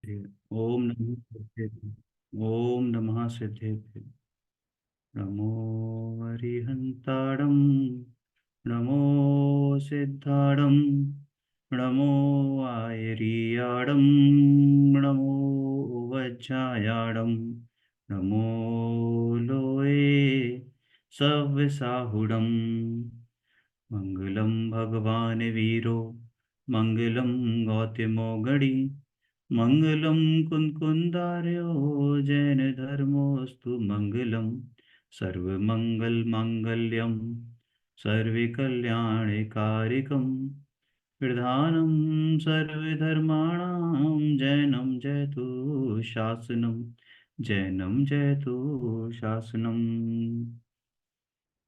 ओम नमः सिद्धेभ्यो। ओम नमः सिद्धेभ्यो। नमो अरिहन्ताणं। नमो सिद्धाणं। नमो आयर्याणं। नमो वज्रायाणं। नमो लोये सव्यसाहुडम्। मङ्गलं भगवान् वीरो। मङ्गलं गौतमो गणी। मङ्गलं कुन्कुन्दार्यो जैनधर्मोऽस्तु मङ्गलं। सर्वमङ्गलमाङ्गल्यं सर्वकल्याणकारिकं। प्रधानं सर्वधर्माणां जैनं जयतु शासनं। जैनं जयतु शासनम्।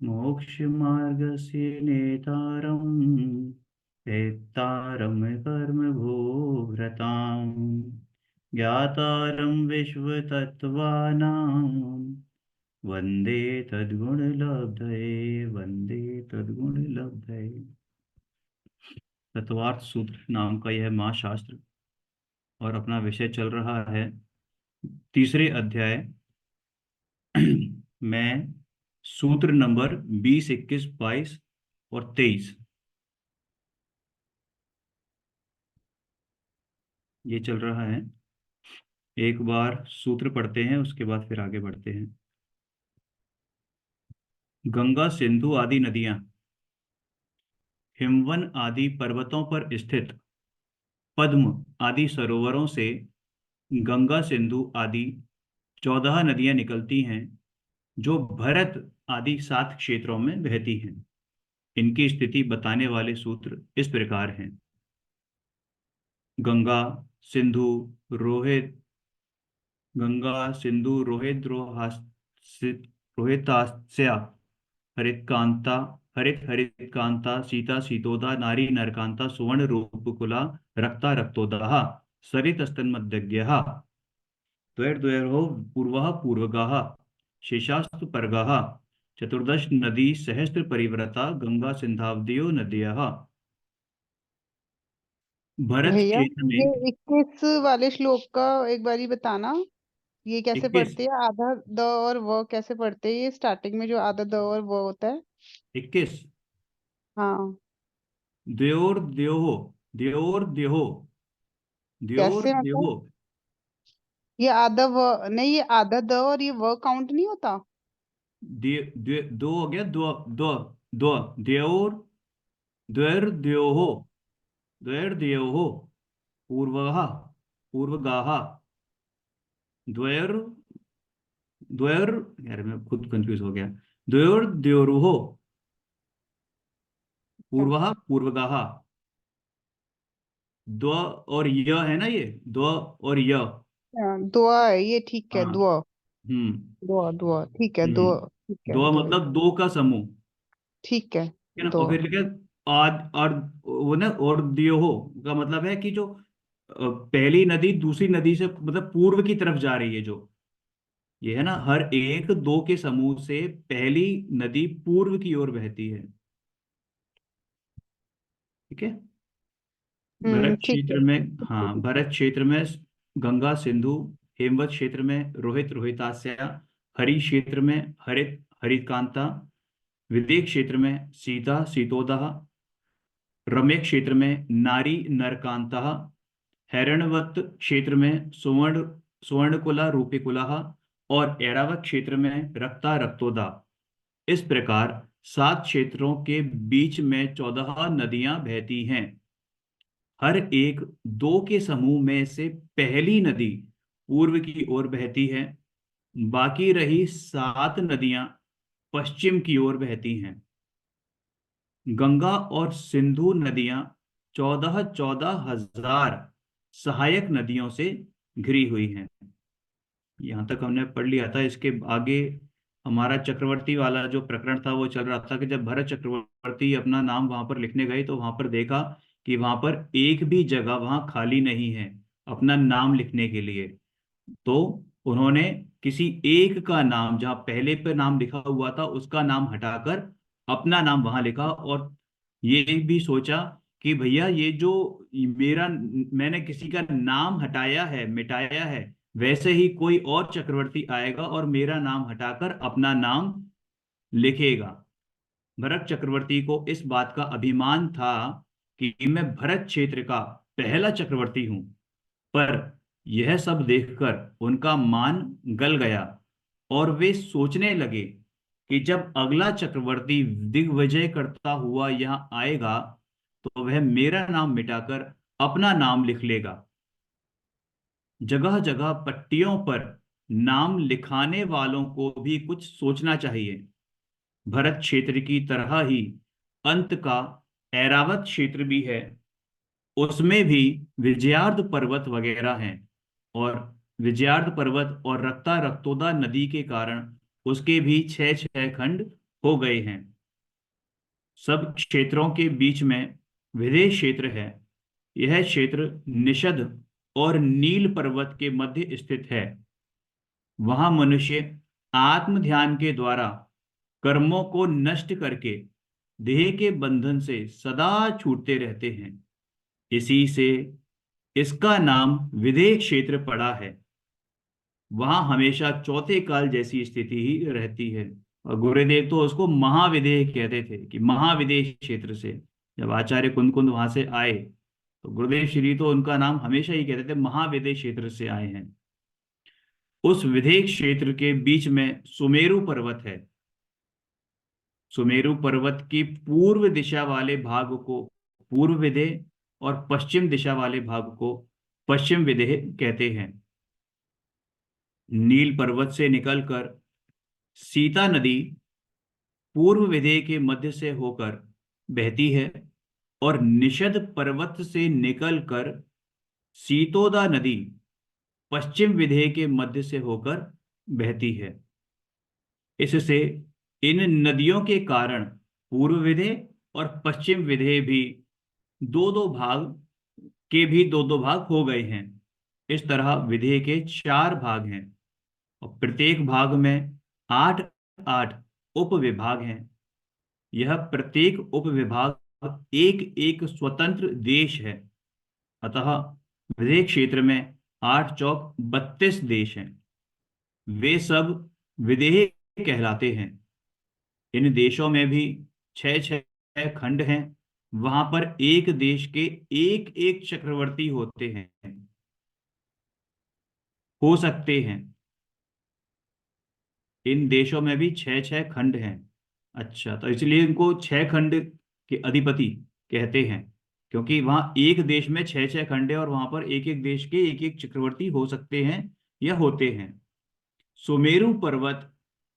मोक्षमार्गस्य नेतारं वेत्तारं कर्मभूभृतां। ज्ञातारं विश्वतत्त्वानां वन्दे तद्गुणलब्धये। वन्दे तद्गुणलब्धये। तत्वार्थ सूत्र नाम का यह महाशास्त्र और अपना विषय चल रहा है तीसरे अध्याय में सूत्र नंबर 20, 21, 22 और 23 ये चल रहा है। एक बार सूत्र पढ़ते हैं, उसके बाद फिर आगे बढ़ते हैं। गंगा सिंधु आदि नदियां हिमवन आदि पर्वतों पर स्थित पद्म आदि सरोवरों से गंगा सिंधु आदि 14 नदियां निकलती हैं, जो भरत आदि 7 क्षेत्रों में बहती हैं। इनकी स्थिति बताने वाले सूत्र इस प्रकार हैं। गंगा सिंधु रोहित। गंगा सिंधु रोहित रोहितास्या हरितकांता हरित हरितकांता सीता सीतोदा नारी नरकांता सुवर्ण रूपकुला रक्ता रक्तोदः सरितस्तन्मध्यज्ञः द्वैर्द्वैर्हो पूर्वः पूर्वगाः शेषास्तु परगाः चतुर्दश नदी सहस्त्र परिव्रता गंगा सिंधावद्यो नद्यः। भरत भैया, क्षेत्र ये में 21 वाले श्लोक का एक बारी बताना। ये कैसे 21, पढ़ते हैं? आधा द और व कैसे पढ़ते हैं? ये स्टार्टिंग में जो आधा द और व होता है। 21 हाँ। द्योर द्योहो द्योर द्योहो द्योर कैसे द्योहो। मतलब? ये आधा व नहीं, ये आधा द और ये व काउंट नहीं होता। दो हो गया। दो दो दो द्योर द्वैर द्योहो द्वैर द्योहो पूर्वः पूर्वगाः द्वैर द्वैर। यार मैं खुद कंफ्यूज हो गया। द्वैर द्योरुहो अच्छा। पूर्वः पूर्वगाः। द्व और य है ना, ये द्व और य। हाँ, दुआ है ये, ठीक है। हाँ। दुआ हम्म। दुआ दुआ ठीक है। दुआ हम्म। ठीक है। दो दुआ मतलब दो का समूह। ठीक है। है ना। और दुआ। फिर लिखे आद और वो ना और दियो का मतलब है कि जो पहली नदी दूसरी नदी से मतलब पूर्व की तरफ जा रही है जो। ये है ना, हर एक दो के समूह से पहली नदी पूर्व की ओर बहती है। ठीक है। भरत ठीक है। क्षेत्र में, हाँ, भरत क्षेत्र में गंगा सिंधु। हेमवत क्षेत्र में रोहित रोहितास्या। हरि क्षेत्र में हरित हरिकांता। विदेह क्षेत्र में सीता सीतोदा। रम्य क्षेत्र में नारी नरकांता। हैरणवत क्षेत्र में सुवर्ण सुवर्णकुला रूपिकुला। और ऐरावत क्षेत्र में रक्ता रक्तोदा। इस प्रकार 7 क्षेत्रों के बीच में 14 नदियां बहती हैं। हर एक दो के समूह में से पहली नदी पूर्व की ओर बहती है। बाकी रही 7 नदियां पश्चिम की ओर बहती हैं। गंगा और सिंधु नदियां 14,14,000 सहायक नदियों से घिरी हुई हैं। यहाँ तक हमने पढ़ लिया था। इसके आगे हमारा चक्रवर्ती वाला जो प्रकरण था वो चल रहा था कि जब भरत चक्रवर्ती अपना नाम वहां पर लिखने गए तो वहां पर देखा कि वहां पर एक भी जगह वहां खाली नहीं है अपना नाम लिखने के लिए। तो उन्होंने किसी एक का नाम, जहां पहले पे नाम लिखा हुआ था उसका नाम हटाकर अपना नाम वहां लिखा। और ये भी सोचा कि भैया ये जो मेरा मैंने किसी का नाम हटाया है, मिटाया है, वैसे ही कोई और चक्रवर्ती आएगा और मेरा नाम हटाकर अपना नाम लिखेगा। भरत चक्रवर्ती को इस बात का अभिमान था कि मैं भरत क्षेत्र का पहला चक्रवर्ती हूं। पर यह सब देखकर उनका मान गल गया और वे सोचने लगे कि जब अगला चक्रवर्ती दिग्विजय करता हुआ यहाँ आएगा तो वह मेरा नाम मिटाकर अपना नाम लिख लेगा। जगह जगह पट्टियों पर नाम लिखाने वालों को भी कुछ सोचना चाहिए। भरत क्षेत्र की तरह ही अंत का ऐरावत क्षेत्र भी है, उसमें भी विजयार्ध पर्वत वगैरह हैं, और विजयार्ध पर्वत और रक्ता रक्तोदा नदी के कारण उसके भी छह छह खंड हो गए हैं। सब क्षेत्रों के बीच में विदेश क्षेत्र है। यह क्षेत्र निषद और नील पर्वत के मध्य स्थित है। वहां मनुष्य आत्म ध्यान के द्वारा कर्मों को नष्ट करके देह के बंधन से सदा छूटते रहते हैं। इसी से इसका नाम विदेह क्षेत्र पड़ा है। वहां हमेशा चौथे काल जैसी स्थिति ही रहती है। और गुरुदेव तो उसको महाविदेह कहते थे कि महाविदेह क्षेत्र से जब आचार्य कुंद वहां से आए तो गुरुदेव श्री तो उनका नाम हमेशा ही कहते थे महाविदेह क्षेत्र से आए हैं। उस विदेह क्षेत्र के बीच में सुमेरु पर्वत है। सुमेरु पर्वत की पूर्व दिशा वाले भाग को पूर्व विदेह और पश्चिम दिशा वाले भाग को पश्चिम विदेह कहते हैं। नील पर्वत से निकलकर सीता नदी पूर्व विदेह के मध्य से होकर बहती है और निषद पर्वत से निकलकर सीतोदा नदी पश्चिम विदेह के मध्य से होकर बहती है। इससे इन नदियों के कारण पूर्व विदेह और पश्चिम विदेह भी दो दो भाग दो दो भाग हो गए हैं। इस तरह विदेह के चार भाग हैं और प्रत्येक भाग में आठ आठ उप विभाग हैं। यह प्रत्येक उप विभाग एक एक स्वतंत्र देश है। अतः विदेह क्षेत्र में आठ चौक 32 देश हैं। वे सब विदेह कहलाते हैं। इन देशों में भी छह छह खंड हैं। वहां पर एक देश के एक एक चक्रवर्ती होते हैं, हो सकते हैं। इन देशों में भी छह छह खंड हैं। अच्छा, तो इसलिए इनको छह खंड के अधिपति कहते हैं, क्योंकि वहां एक देश में छह छह खंड है और वहां पर एक एक देश के एक एक चक्रवर्ती हो सकते हैं या होते हैं। सुमेरु पर्वत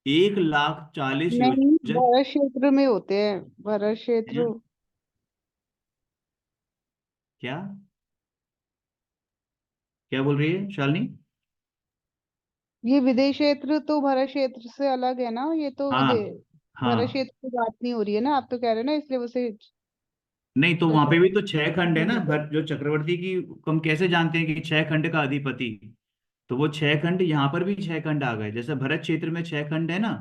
1,40,000 नहीं, योजन भरत क्षेत्र में होते हैं, भरत है। क्षेत्र। क्या क्या बोल रही है शालिनी? ये विदेश क्षेत्र तो भरत क्षेत्र से अलग है ना, ये तो हाँ भरत हाँ। क्षेत्र की बात नहीं हो रही है ना, आप तो कह रहे हो ना, इसलिए उसे नहीं तो वहां पे भी तो छह खंड है ना, चक्रवर्ती। जो चक्रवर्ती की हम कैसे जानते हैं कि छह खंड का अधिपति? तो वो छह खंड यहाँ पर भी छह खंड आ गए, जैसे भरत क्षेत्र में छह खंड है ना,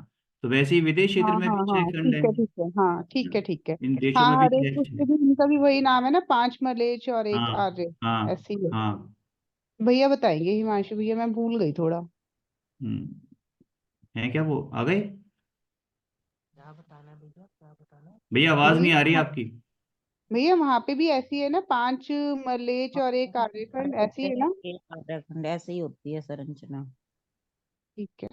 तो वैसे ही विदेश हाँ क्षेत्र में भी हाँ छह हाँ, खंड ठीक है। है ठीक है, हाँ ठीक है ठीक है। इन देशों हाँ, में भी हर एक छह उसके छह। भी, उनका भी वही नाम है ना, पांच मलेच्छ और एक हाँ आर्य। हाँ ऐसे ही है। हाँ। भैया बताएंगे, हिमांशु भैया, मैं भूल गई थोड़ा। है क्या वो आ गए? क्या बताना है भैया, क्या बताना है? भैया आवाज नहीं आ रही भैया, आपकी। भैया वहां पे भी ऐसी है ना, पांच मलेच्छ और एक आर्यखंड, ऐसी है ना? उत्तराखंड ऐसे ही होती है संरचना। ठीक है।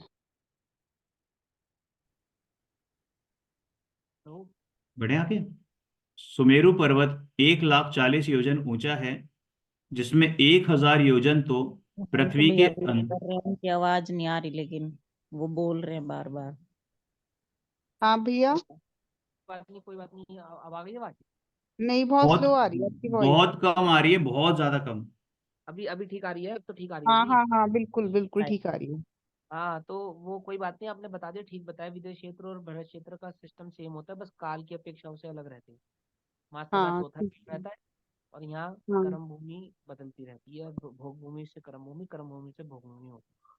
तो बढ़िया आगे। सुमेरु पर्वत 1,40,000 योजन ऊंचा है, जिसमें 1,000 योजन तो तो पृथ्वी के भैया बात कर रहे हैं, उनकी आवाज नहीं आ रही, लेकिन वो बोल रहे हैं बार बार। हाँ भैया। बात नहीं, कोई बात नहीं, अब आ गई बात। नहीं, बहुत बहुत स्लो आ रही है आपकी वॉइस। बहुत कम आ रही है, बहुत ज्यादा कम। अभी अभी ठीक आ रही है, अब तो ठीक आ रही है हाँ अभी। हाँ हाँ, बिल्कुल बिल्कुल Right. ठीक आ रही है। हाँ, तो वो कोई बात नहीं, आपने बता दिया, ठीक बताया। विदेश क्षेत्र और भरत क्षेत्र का सिस्टम सेम होता है, बस काल की अपेक्षाओं से अलग रहते हैं। मास्टर का हाँ चौथा ठीक लिंग है। रहता है। और यहाँ हाँ। कर्म भूमि बदलती रहती है, भोग भूमि से कर्म भूमि से भोग भूमि होती है।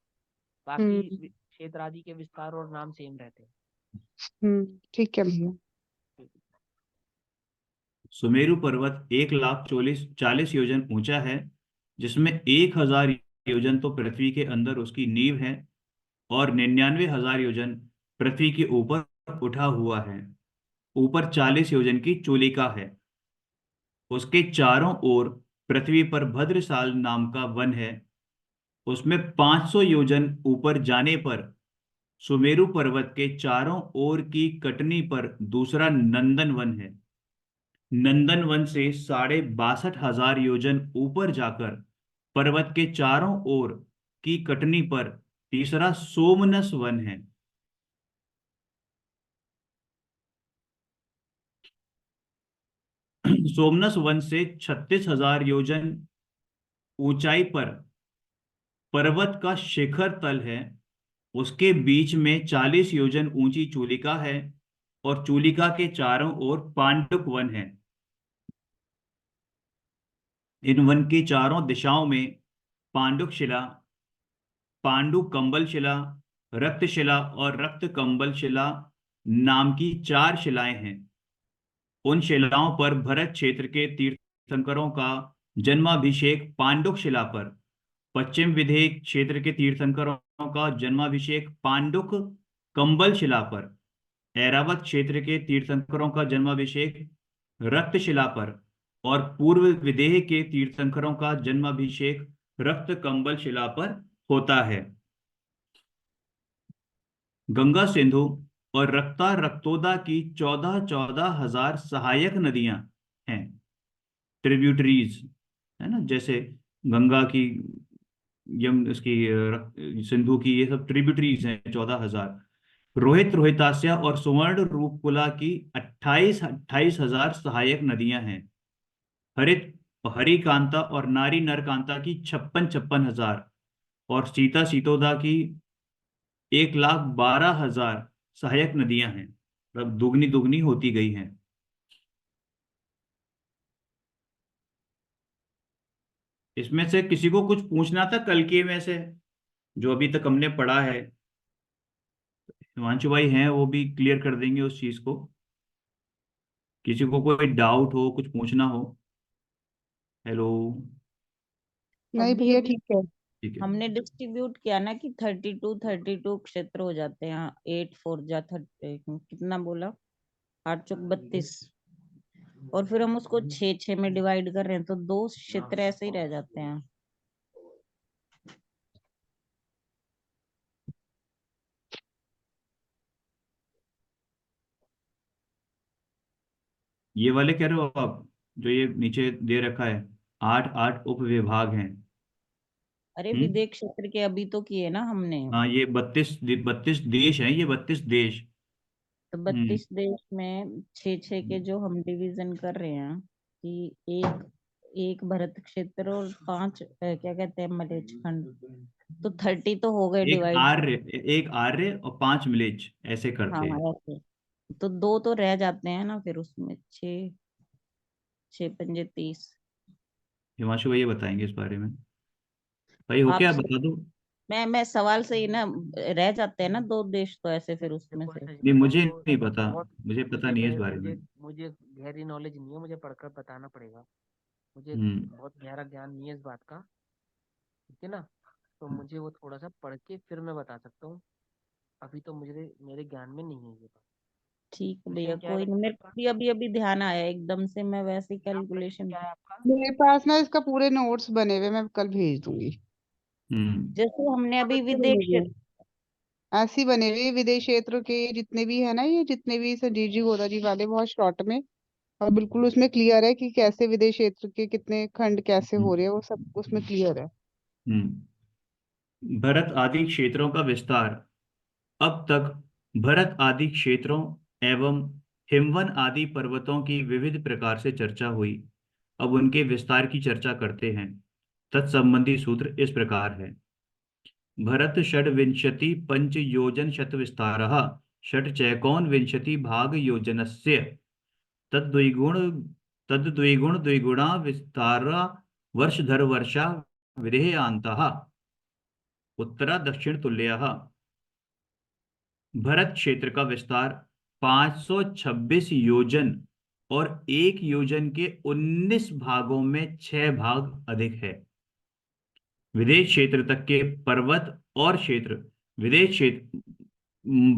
बाकी हम्म क्षेत्र आदि के विस्तार और नाम सेम रहते हैं। ठीक है भैया। सुमेरु पर्वत 1,40,40 योजन ऊंचा है, जिसमें 1,000 योजन तो पृथ्वी के अंदर उसकी नींव है और 99,000 योजन पृथ्वी के ऊपर उठा हुआ है। ऊपर 40 योजन की चूलिका है। उसके चारों ओर पृथ्वी पर भद्रसाल नाम का वन है। उसमें 500 योजन ऊपर जाने पर सुमेरु पर्वत के चारों ओर की कटनी पर दूसरा नंदन वन है। नंदन वन से 62,500 योजन ऊपर जाकर पर्वत के चारों ओर की कटनी पर तीसरा सोमनस वन है। सोमनस वन से 36,000 योजन ऊंचाई पर पर्वत का शिखर तल है। उसके बीच में 40 योजन ऊंची चूलिका है और चूलिका के चारों ओर पांडुक वन है। इन वन की चारों दिशाओं में पांडुक शिला, पांडु कंबल शिला, रक्त शिला और रक्त कंबल शिला नाम की 4 शिलाएं हैं। उन शिलाओं पर भरत क्षेत्र के तीर्थंकरों का जन्माभिषेक पांडुक शिला पर, पश्चिम विदेह क्षेत्र के तीर्थंकरों का जन्माभिषेक पांडुक कंबल शिला पर, ऐरावत क्षेत्र के तीर्थंकरों का जन्माभिषेक रक्त शिला पर और पूर्व विदेह के तीर्थंकरों का जन्माभिषेक रक्त कंबल शिला पर होता है। गंगा, सिंधु और रक्ता रक्तोदा की 14,000 सहायक नदियां हैं, ट्रिब्यूटरीज, है ना। जैसे गंगा की, उसकी सिंधु की, ये सब ट्रिब्यूटरीज हैं 14,000। रोहित, रोहितास्या और सुवर्ण रूपकुला की 28,000 सहायक नदियां हैं। हरित, हरिकांता और नारी नरकांता की 56,000 और सीता सीतोदा की 1,12,000 सहायक नदियां हैं। मतलब दुगनी दुगनी होती गई हैं। इसमें से किसी को कुछ पूछना था कल के में से, जो अभी तक हमने पढ़ा है? हिमांशु भाई हैं, वो भी क्लियर कर देंगे उस चीज को। किसी को कोई डाउट हो, कुछ पूछना हो? हेलो। नहीं अभी भैया अभी ठीक है। ठीक है। हमने डिस्ट्रीब्यूट किया ना कि 32 क्षेत्र हो जाते हैं। 8 4 जा 30, कितना बोला, 8 चौक 32। और फिर हम उसको 6 6 में डिवाइड कर रहे हैं, तो 2 क्षेत्र ऐसे ही रह जाते हैं। ये वाले कह रहे हो आप, जो ये नीचे दे रखा है, 8 8 उपविभाग हैं। अरे हम्म। विदेश क्षेत्र के अभी तो किए ना हमने। हाँ, ये 32 देश हैं, ये 32 देश। तो हम्म। 32 देश में 6 6 के जो हम डिवीजन कर रहे हैं कि एक एक भरत क्षेत्र और 5 क्या कहते हैं, मलेच्छ खंड। तो 30 तो हो गए एक डिवाइड। आर्य, एक आर्य और 5 म्लेच्छ, ऐसे हाँ करते हैं। ऐसे। तो 2 तो रह जाते हैं ना फिर उसमें। 6 6 पंजे 30। हिमांशु भैया बताएंगे इस बारे में। भाई हो आप क्या, बता दो। मैं सवाल से ही ना, रह जाते हैं ना 2 देश तो ऐसे फिर उसमें देखो से। नहीं, सचिन भाई, मुझे वो नहीं पता। बहुत मुझे पता नहीं है इस बारे में। मुझे गहरी नॉलेज नहीं है, मुझे पढ़कर बताना पड़ेगा। मुझे हम्म। बहुत गहरा ज्ञान नहीं है इस बात का, ठीक है ना। तो मुझे वो थोड़ा सा पढ़ के फिर मैं बता सकता हूँ। अभी तो मुझे मेरे ज्ञान में नहीं है ये बात। ठीक है भैया, क्वेश्चन क्या है कोई नहीं। वैसे मेरे को आपका? भी अभी अभी ध्यान आया एकदम से, मैं वैसे ही हाँ, प्रश्न कैलकुलेशन। क्या है आपका? मेरे पास ना इसका पूरे नोट्स बने हुए, मैं कल भेज दूंगी। हम्म। जैसे हमने अभी ऐसे बने विदेश हुए क्षेत्र। हैं। ऐसे ही बने हुए विदेश क्षेत्र के जितने भी है ना, ये जितने भी संजीव जी गोदा जी वाले, बहुत शॉर्ट में और बिल्कुल उसमें क्लियर है कि कैसे विदेश क्षेत्र के कितने खंड कैसे हो हम्म। रहे हैं, वो सब उसमें क्लियर है। भरत आदि क्षेत्रों का विस्तार। अब तक भरत आदि क्षेत्रों एवं हिमवन आदि पर्वतों की विविध प्रकार से चर्चा हुई। अब उनके विस्तार की चर्चा करते हैं। तत्संबंधी सूत्र इस प्रकार है। भरत षड्विंशति पंच योजन शत विस्तारः, षट चैकोन विंशति भाग योजनस्य, तद्द्विगुण तद्द्विगुण द्विगुणा विस्तारा वर्षधर वर्षा विधेयान्तः, उत्तरा दक्षिण तुल्यः। भरत क्षेत्र का विस्तार 526 योजन और 1 योजन के 19 भागों में 6 भाग अधिक है। विदेश क्षेत्र तक के पर्वत और क्षेत्र विदेश क्षेत्र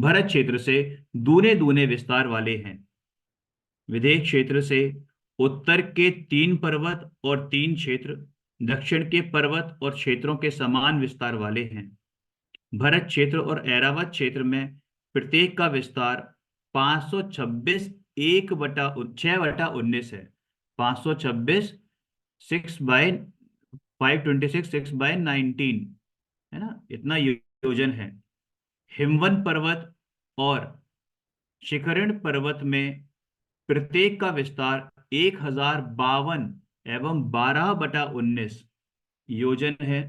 भरत क्षेत्र से दूने दूने विस्तार वाले हैं। विदेश क्षेत्र से उत्तर के 3 पर्वत और 3 क्षेत्र दक्षिण के पर्वत और क्षेत्रों के समान विस्तार वाले हैं। भरत क्षेत्र और ऐरावत क्षेत्र में प्रत्येक का विस्तार 526 6/19 है। 526 526 6/19 है ना, इतना योजन है। हिमवन पर्वत और शिखरण पर्वत में प्रत्येक का विस्तार 1052 एवं 12/19 योजन है।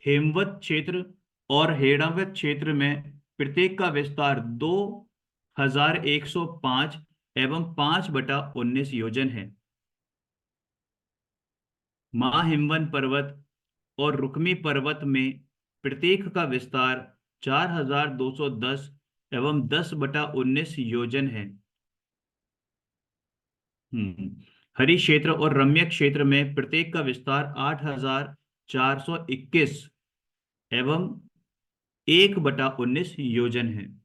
हेमवत क्षेत्र और हेड़ावत क्षेत्र में प्रत्येक का विस्तार 2105 एवं 5/19 योजन है। महाहिमवन पर्वत और रुक्मी पर्वत में प्रत्येक का विस्तार 4210 एवं 10/19 योजन है। हरि क्षेत्र और रम्य क्षेत्र में प्रत्येक का विस्तार 8421 एवं 1/19 योजन है।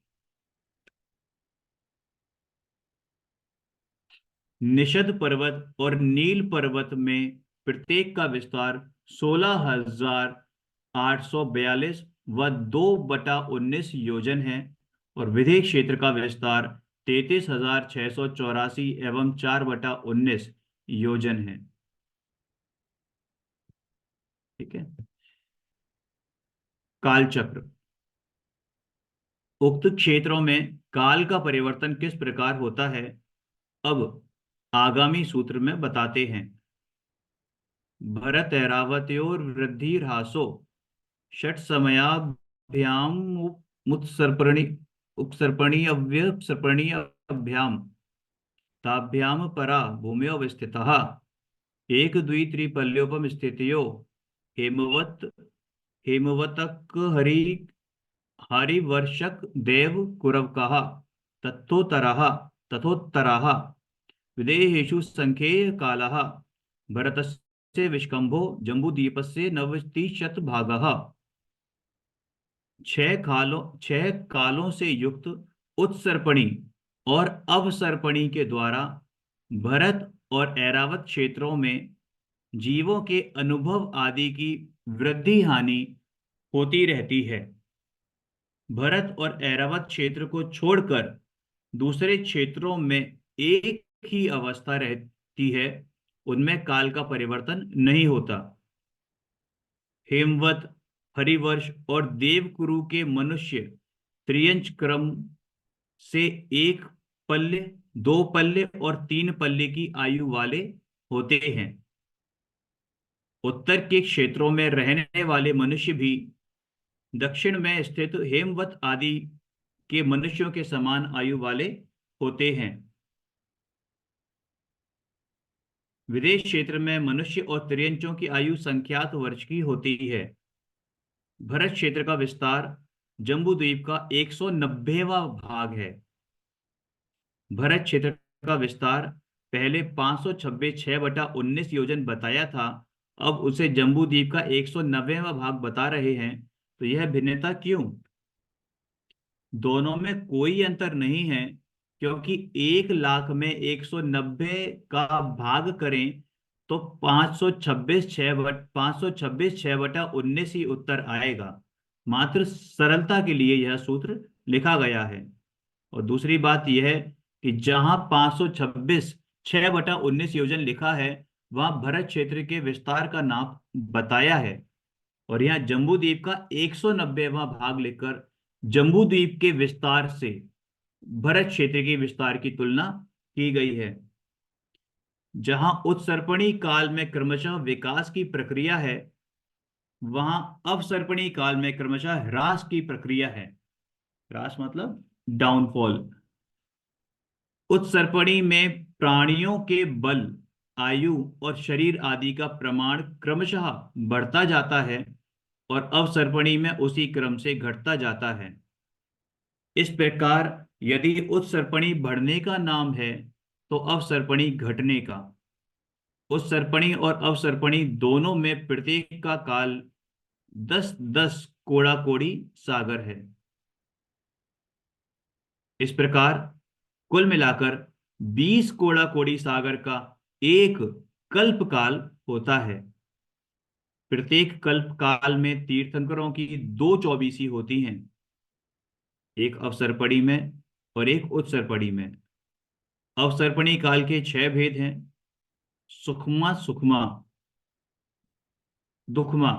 निषद पर्वत और नील पर्वत में प्रत्येक का विस्तार 16,842 व 2/19 योजन है और विदेश क्षेत्र का विस्तार 33,684 एवं 4/19 योजन है। ठीक है। कालचक्र। उक्त क्षेत्रों में काल का परिवर्तन किस प्रकार होता है, अब आगामी सूत्र में बताते हैं। भरत ऐरावत्योर वृद्धि ह्रासो षट समयाभ्याम उपसर्पणीयभ्याम ताभ्याम परा भूम्यो स्थितः एक द्वि त्रिपल्योपम स्थितियो हेमवतक हरिवर्षक देव कुरवकः तथोत्तरः विदेहेषु संख्येय कालः भरतस्य विष्कंभो जम्बूद्वीपस्य 90 भागः। 6 कालों से युक्त उत्सर्पणी और अवसर्पणी के द्वारा भरत और ऐरावत क्षेत्रों में जीवों के अनुभव आदि की वृद्धि हानि होती रहती है। भरत और ऐरावत क्षेत्र को छोड़कर दूसरे क्षेत्रों में एक ही अवस्था रहती है, उनमें काल का परिवर्तन नहीं होता। हेमवत, हरिवर्ष और देवकुरु के मनुष्य त्रियंच क्रम से 1 पल्ले, 2 पल्ले और 3 पल्ले की आयु वाले होते हैं। उत्तर के क्षेत्रों में रहने वाले मनुष्य भी दक्षिण में स्थित हेमवत आदि के मनुष्यों के समान आयु वाले होते हैं। विदेश क्षेत्र में मनुष्य और त्रियंचों की आयु संख्यात वर्ष की होती है। भरत क्षेत्र का विस्तार जम्बूद्वीप का 190वां भाग है। भरत क्षेत्र का विस्तार पहले 526 6/19 योजन बताया था, अब उसे जम्बूद्वीप का 190वां भाग बता रहे हैं। तो यह भिन्नता क्यों? दोनों में कोई अंतर नहीं है, क्योंकि 1,00,000 में 190 का भाग करें तो 526 6/19 ही उत्तर आएगा। मात्र सरलता के लिए यह सूत्र लिखा गया है। और दूसरी बात यह है कि जहां 526 6/19 योजन लिखा है, वहां भरत क्षेत्र के विस्तार का नाप बताया है और यहाँ जम्बूद्वीप का 190वां भाग लेकर जम्बूद्वीप के विस्तार से भरत क्षेत्र के विस्तार की तुलना की गई है। जहां उत्सर्पणी काल में क्रमशः विकास की प्रक्रिया है, वहां अवसर्पणी काल में क्रमशः ह्रास की प्रक्रिया है। ह्रास मतलब डाउनफॉल। उत्सर्पणी में प्राणियों के बल, आयु और शरीर आदि का प्रमाण क्रमशः बढ़ता जाता है और अवसर्पणी में उसी क्रम से घटता जाता है। इस प्रकार यदि उत्सर्पणी बढ़ने का नाम है, तो अवसर्पणी घटने का। उत्सर्पणी और अवसर्पणी दोनों में प्रत्येक का काल 10-10 कोड़ा कोड़ी सागर है। इस प्रकार कुल मिलाकर 20 कोड़ा कोड़ी सागर का एक कल्प काल होता है। प्रत्येक कल्प काल में तीर्थंकरों की 2 चौबीसी होती हैं, एक अवसर्पणी में और एक उत्सर्पणी में। अवसर्पणी काल के 6 भेद हैं: सुखमा सुखमा, दुखमा,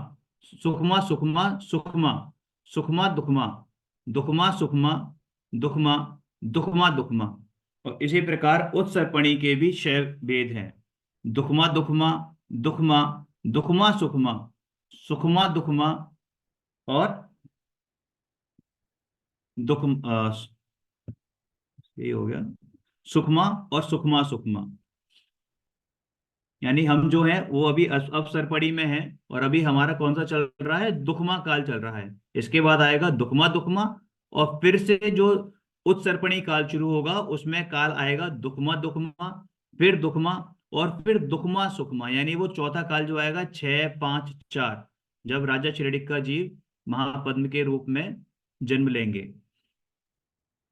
सुखमा सुखमा सुखमा, सुखमा दुखमा, दुखमा सुखमा, दुखमा, दुखमा दुखमा। और इसी प्रकार उत्सर्पणी के भी 6 भेद हैं: दुखमा दुखमा, दुखमा, दुखमा सुखमा, सुखमा दुखमा और दुख ये हो गया सुखमा और सुखमा सुखमा। यानी हम जो है वो अभी अवसर्पणी में है, और अभी हमारा कौन सा चल रहा है, दुखमा काल चल रहा है। इसके बाद आएगा दुखमा दुखमा, और फिर से जो उत्सर्पणी काल शुरू होगा उसमें काल आएगा दुखमा दुखमा, फिर दुखमा, और फिर दुखमा सुखमा। यानी वो चौथा काल जो आएगा 6-5-4, जब राजा चिरडिक्का जी महापद्म के रूप में जन्म लेंगे।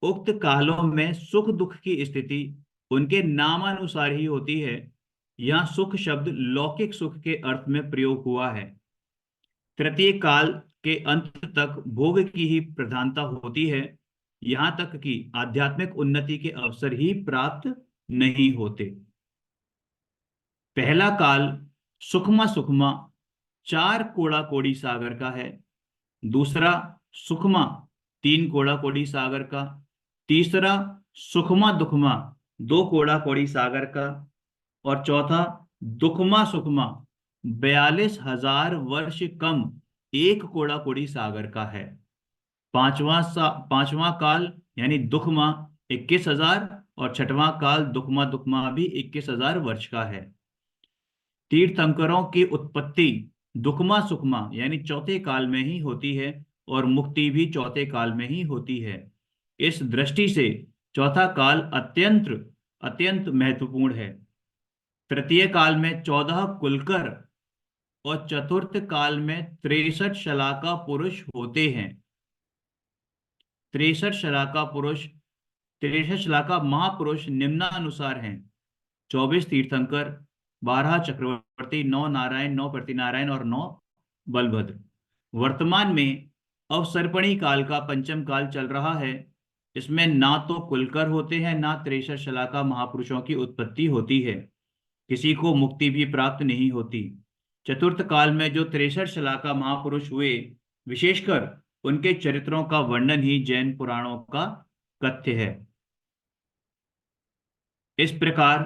उक्त कालों में सुख दुख की स्थिति उनके नामानुसार ही होती है। यहाँ सुख शब्द लौकिक सुख के अर्थ में प्रयोग हुआ है। तृतीय काल के अंत तक भोग की ही प्रधानता होती है, यहाँ तक कि आध्यात्मिक उन्नति के अवसर ही प्राप्त नहीं होते। पहला काल सुखमा सुखमा 4 कोड़ा कोड़ी सागर का है, दूसरा सुखमा 3 कोड़ा कोड़ी सागर का, तीसरा सुखमा दुखमा 2 कोड़ा कोड़ी सागर का, और चौथा दुखमा सुखमा 42,000 वर्ष कम 1 कोड़ा कोड़ी सागर का है। पांचवा काल यानी दुखमा 21,000, और छठवां काल दुखमा दुखमा भी 21,000 वर्ष का है। तीर्थंकरों की उत्पत्ति दुखमा सुखमा यानी चौथे काल में ही होती है, और मुक्ति भी चौथे काल में ही होती है। इस दृष्टि से चौथा काल अत्यंत अत्यंत महत्वपूर्ण है। तृतीय काल में 14 कुलकर और चतुर्थ काल में 63 शलाका पुरुष होते हैं। 63 शलाका पुरुष, 63 शलाका महापुरुष निम्नानुसार हैं: 24 तीर्थंकर, 12 चक्रवर्ती, 9 नारायण, 9 प्रतिनारायण और 9 बलभद्र। वर्तमान में अवसर्पणी काल का पंचम काल चल रहा है। इसमें ना तो कुलकर होते हैं, ना 63 शलाका महापुरुषों की उत्पत्ति होती है, किसी को मुक्ति भी प्राप्त नहीं होती। चतुर्थ काल में जो 63 शलाका महापुरुष हुए, विशेषकर उनके चरित्रों का वर्णन ही जैन पुराणों का कथ्य है। इस प्रकार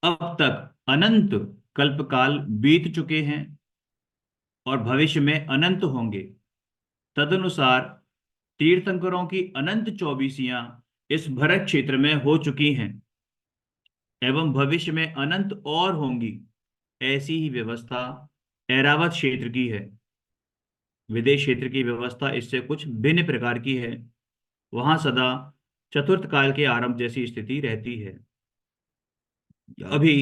अब तक अनंत कल्पकाल बीत चुके हैं और भविष्य में अनंत होंगे। तदनुसार तीर्थंकरों की अनंत चौबीसियां इस भरत क्षेत्र में हो चुकी हैं एवं भविष्य में अनंत और होंगी। ऐसी ही व्यवस्था ऐरावत क्षेत्र की है। विदेश क्षेत्र की व्यवस्था इससे कुछ भिन्न प्रकार की है। वहां सदा चतुर्थ काल के आरंभ जैसी स्थिति रहती है। अभी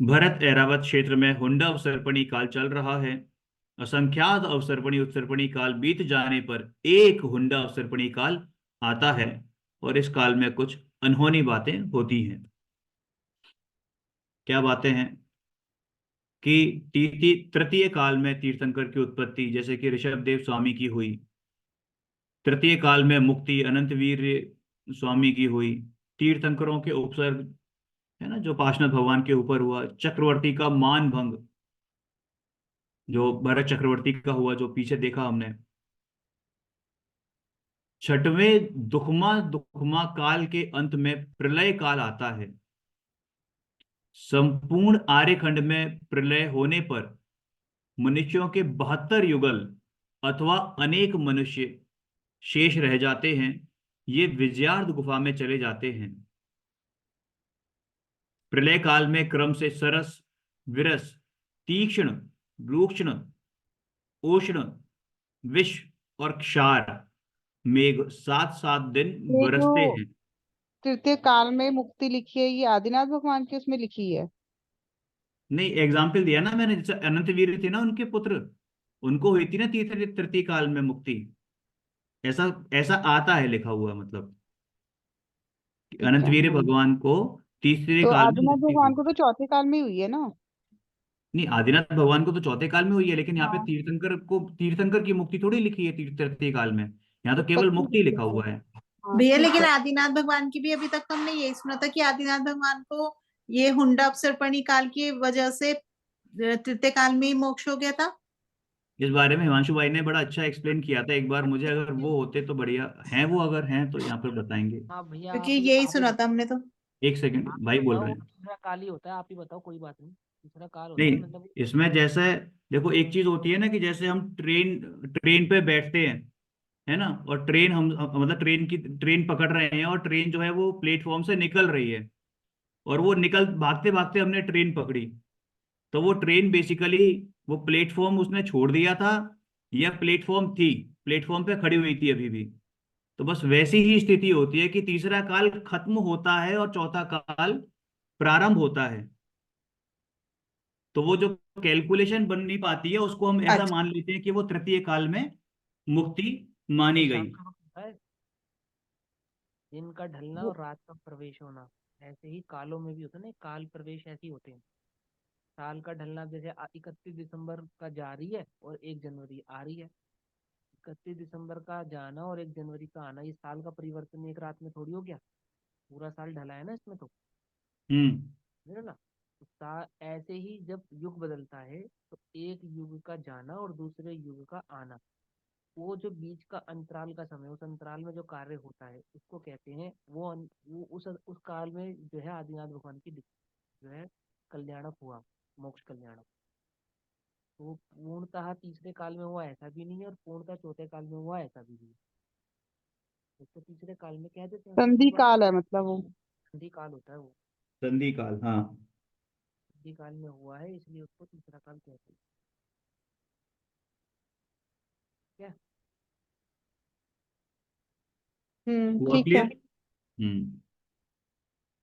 भरत ऐरावत क्षेत्र में हुंडा अवसर्पणी काल चल रहा है। असंख्यात अवसर्पणी उत्सर्पणी काल बीत जाने पर एक हुंडा अवसर्पणी काल आता है, और इस काल में कुछ अनहोनी बातें होती हैं। क्या बातें हैं कि तृतीय काल में तीर्थंकर की उत्पत्ति जैसे कि ऋषभदेव स्वामी की हुई। तृतीय काल में मुक्ति अनंतवीर स्वामी की हुई। तीर्थंकरों के उपसर्ग है ना, जो पार्श्वनाथ भगवान के ऊपर हुआ। चक्रवर्ती का मान भंग जो भरत चक्रवर्ती का हुआ, जो पीछे देखा हमने। छठवें दुखमा दुखमा काल के अंत में प्रलय काल आता है। संपूर्ण आर्यखंड में प्रलय होने पर मनुष्यों के 72 युगल अथवा अनेक मनुष्य शेष रह जाते हैं। ये विजयार्ध गुफा में चले जाते हैं। प्रलय काल में क्रम से सरस, विरस, तीक्ष्ण, रूक्षण, उष्ण, विष और क्षार मेघ 7-7 दिन ये जो बरसते हैं। तृतीय काल में मुक्ति लिखी है, ये आदिनाथ भगवान की उसमें लिखी है? नहीं, एग्जाम्पल दिया ना मैंने, जैसे अनंत वीर थे ना उनके पुत्र, उनको हुई थी ना तीसरे तृतीय काल में मुक्ति। ऐसा ऐसा आता है लिखा हुआ, मतलब कि ठीक अनंत है, वीर हाँ। भगवान को तीसरे तो काल में आदिनाथ मुक्ति भगवान हुई। को तो चौथे काल में हुई है ना? नहीं, आदिनाथ भगवान को तो चौथे काल में हुई है, लेकिन यहाँ पे हाँ। तीर्थंकर को, तीर्थंकर की मुक्ति थोड़ी लिखी है तृतीय काल में। यहाँ तो केवल उत्पत्ति मुक्ति लिखा लिखी है। हुआ है। हाँ, भैया ठीक लेकिन है। आदिनाथ भगवान की भी अभी तक तो हमने यही सुना था कि आदिनाथ भगवान को ये हुंडा अपसर्पणी काल की वजह से तृतीय काल में ही मोक्ष हो गया था। इस बारे में हिमांशु भाई ने बड़ा अच्छा एक्सप्लेन किया था एक बार मुझे, अगर वो होते तो बढ़िया हैं, वो अगर हैं तो यहाँ पर बताएंगे। हाँ भैया, क्योंकि आप यही ही सुना था बताओ। हमने तो। एक सेकंड, आप भाई बोल बताओ, रहे वो हैं। तीसरा काल ही होता है, आप ही बताओ, कोई बात नहीं। तीसरा काल होता है नहीं, मतलब। इसमें जैसे देखो एक चीज होती है ना, कि जैसे हम ट्रेन ट्रेन पे बैठते हैं, है ना, और ट्रेन मतलब ट्रेन पकड़ रहे हैं, और ट्रेन जो है वो प्लेटफॉर्म से निकल रही है, और वो निकल भागते भागते हमने ट्रेन पकड़ी, तो वो ट्रेन बेसिकली, वो प्लेटफॉर्म उसने छोड़ दिया था, या प्लेटफॉर्म थी, प्लेटफॉर्म पे खड़ी हुई थी अभी भी। तो बस वैसी ही स्थिति होती है कि तीसरा काल खत्म होता है और चौथा काल प्रारंभ होता है। तो वो जो कैलकुलेशन बन नहीं पाती है, उसको हम ऐसा अच्छा। मान लेते हैं कि वो तृतीय काल में मुक्ति ये मानी शाम गई। का वक्त होता है, दिन का ढलना वो और रात का प्रवेश होना। ऐसे ही कालों में भी होता है ना, काल प्रवेश ऐसे ही होते हैं। साल का ढलना जैसे 31 दिसंबर का जा रही है और 1 जनवरी आ रही है। 31 दिसंबर का जाना और 1 जनवरी का आना, ये साल का परिवर्तन एक रात में थोड़ी हो गया। पूरा साल ढला है ना इसमें तो, हम्म। समझ रहे हो ना। तो ऐसे ही जब युग बदलता है, तो एक युग का जाना और दूसरे युग का आना, वो जो बीच का अंतराल का समय, उस अंतराल में जो कार्य होता है उसको कहते हैं, वो उस काल में जो है आदिनाथ भगवान की जो है कल्याणक हुआ, मोक्ष कल्याणक। तो वो पूर्णतः तीसरे काल में हुआ ऐसा भी नहीं है, और पूर्णतः चौथे काल में हुआ ऐसा भी नहीं है। उसको तीसरे काल में कह देते हैं, तो कोई संधि बात काल है मतलब वो। नहीं, संधि काल होता है वो। संधि काल, हाँ। संधि काल में हुआ है, इसलिए उसको तीसरा काल कहते हैं। क्या हुआ ठीक है। क्लियर? हम्म।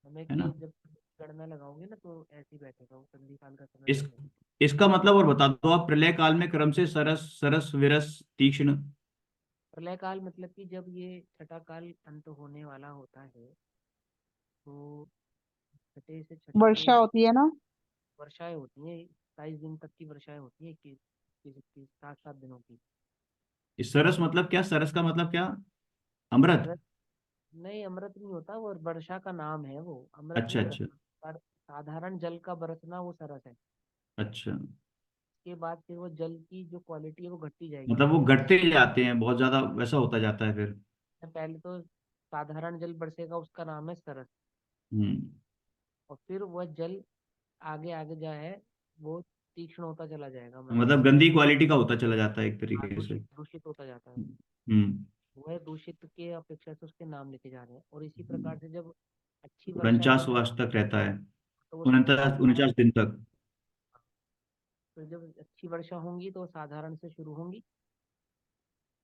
समय है की ना। एक जब गणना लगाओगे ना, तो ऐसे ही बैठेगा वो, संधि काल का समय इस बैठेगा। इसका मतलब और बता दो आप, प्रलय काल में क्रम से सरस सरस विरस तीक्ष्ण। प्रलय काल मतलब कि जब ये छठा काल अंत होने वाला होता है, तो छठे से छठे वर्षा होती है ना? वर्षाएं होती हैं। 27 दिन तक की वर्षाएं होती हैं, 21 21 7 7 दिनों की। इस सरस मतलब क्या, सरस का मतलब क्या? अमृत? सरस नहीं, अमृत नहीं होता वो, वर्षा का नाम है वो, अमृत अच्छा नहीं अच्छा। बरसना। पर साधारण जल का बरसना वो सरस है। अच्छा, इसके बाद फिर वो जल की जो क्वालिटी है वो घटती जाएगी मतलब वो धीरे धीरे। घटते जाते हैं बहुत ज्यादा, वैसा होता जाता है फिर। पहले तो साधारण जल बरसेगा, उसका नाम है सरस। हम्म। और फिर वह जल आगे आगे जो है वो तीक्ष्ण होता चला जाएगा, मतलब मतलब गंदी क्वालिटी का होता चला जाता है एक तरीके से। दूषित दूषित होता जाता है वो। हम्म। वह दूषित के अपेक्षा से उसके नाम लिखे जा रहे हैं। और इसी प्रकार से जब अच्छी वर्षाएं 49 होंगी, वर्ष तक रहता है, तो वो 49 दिन तक। तो जब अच्छी वर्षा होंगी तो साधारण से शुरू होंगी,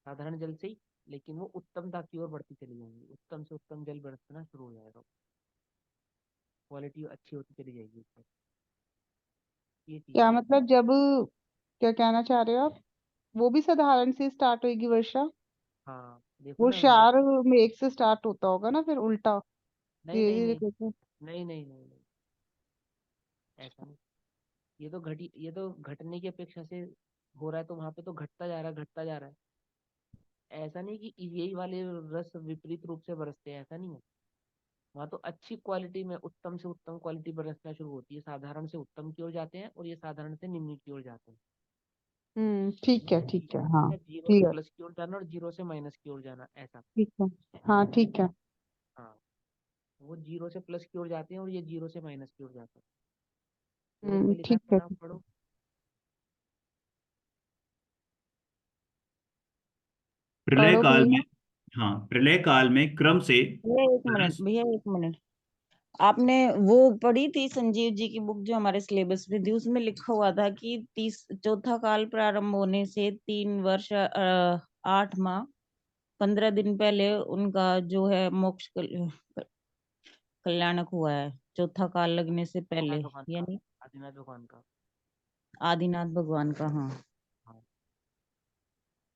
साधारण जल से ही, लेकिन वो उत्तमता की ओर बढ़ती चली जाएंगी, उत्तम से उत्तम जल बरसना शुरू हो जाएगा, क्वालिटी अच्छी होती चली जाएगी उसमें। ये चीज क्या है। मतलब, जब, क्या कहना चाह रहे हो आप? वो भी साधारण से स्टार्ट होगी वर्षा? हाँ देखो वो ना, शार मेघ से स्टार्ट होता होगा ना, फिर उल्टा नहीं धीरे नहीं धीरे नहीं करके। नहीं नहीं नहीं नहीं, ऐसा नहीं। ये तो घटने की अपेक्षा से हो रहा है, तो वहां पे तो घटता जा रहा है, घटता जा रहा है। ऐसा नहीं कि यही वाले रस विपरीत रूप से बरसते हैं, ऐसा नहीं है। वहाँ तो अच्छी क्वालिटी में उत्तम से उत्तम क्वालिटी बरसना शुरू होती है, साधारण से उत्तम की ओर जाते हैं और ये साधारण से निम्न की ओर जाते हैं। ठीक है, ठीक है, हाँ। जीरो से क्लियर। प्लस की ओर जाना और जीरो से माइनस की ओर जाना, ऐसा। ठीक है। हाँ, ठीक है। हाँ, वो जीरो से प्लस की ओर जाते हैं और ये जीरो से माइनस की ओर जाते हैं। सूरज में लिखा है, ठीक है। फटाफट पढ़ो। प्रलय पढ़ो काल में, भैया। हाँ, प्रलय काल में क्रम से भैया एक मिनट, सरस। भैया एक मिनट। आपने वो पढ़ी थी संजीव जी की बुक जो हमारे सिलेबस में थी, उसमें लिखा हुआ था कि चौथा काल प्रारंभ होने से 3 वर्ष 8 माह 15 दिन पहले उनका जो है मोक्ष कल्याणक हुआ है, चौथा काल लगने से पहले, आदिनाथ भगवान का, यानी आदिनाथ भगवान का। आदिनाथ भगवान का। हाँ, हाँ,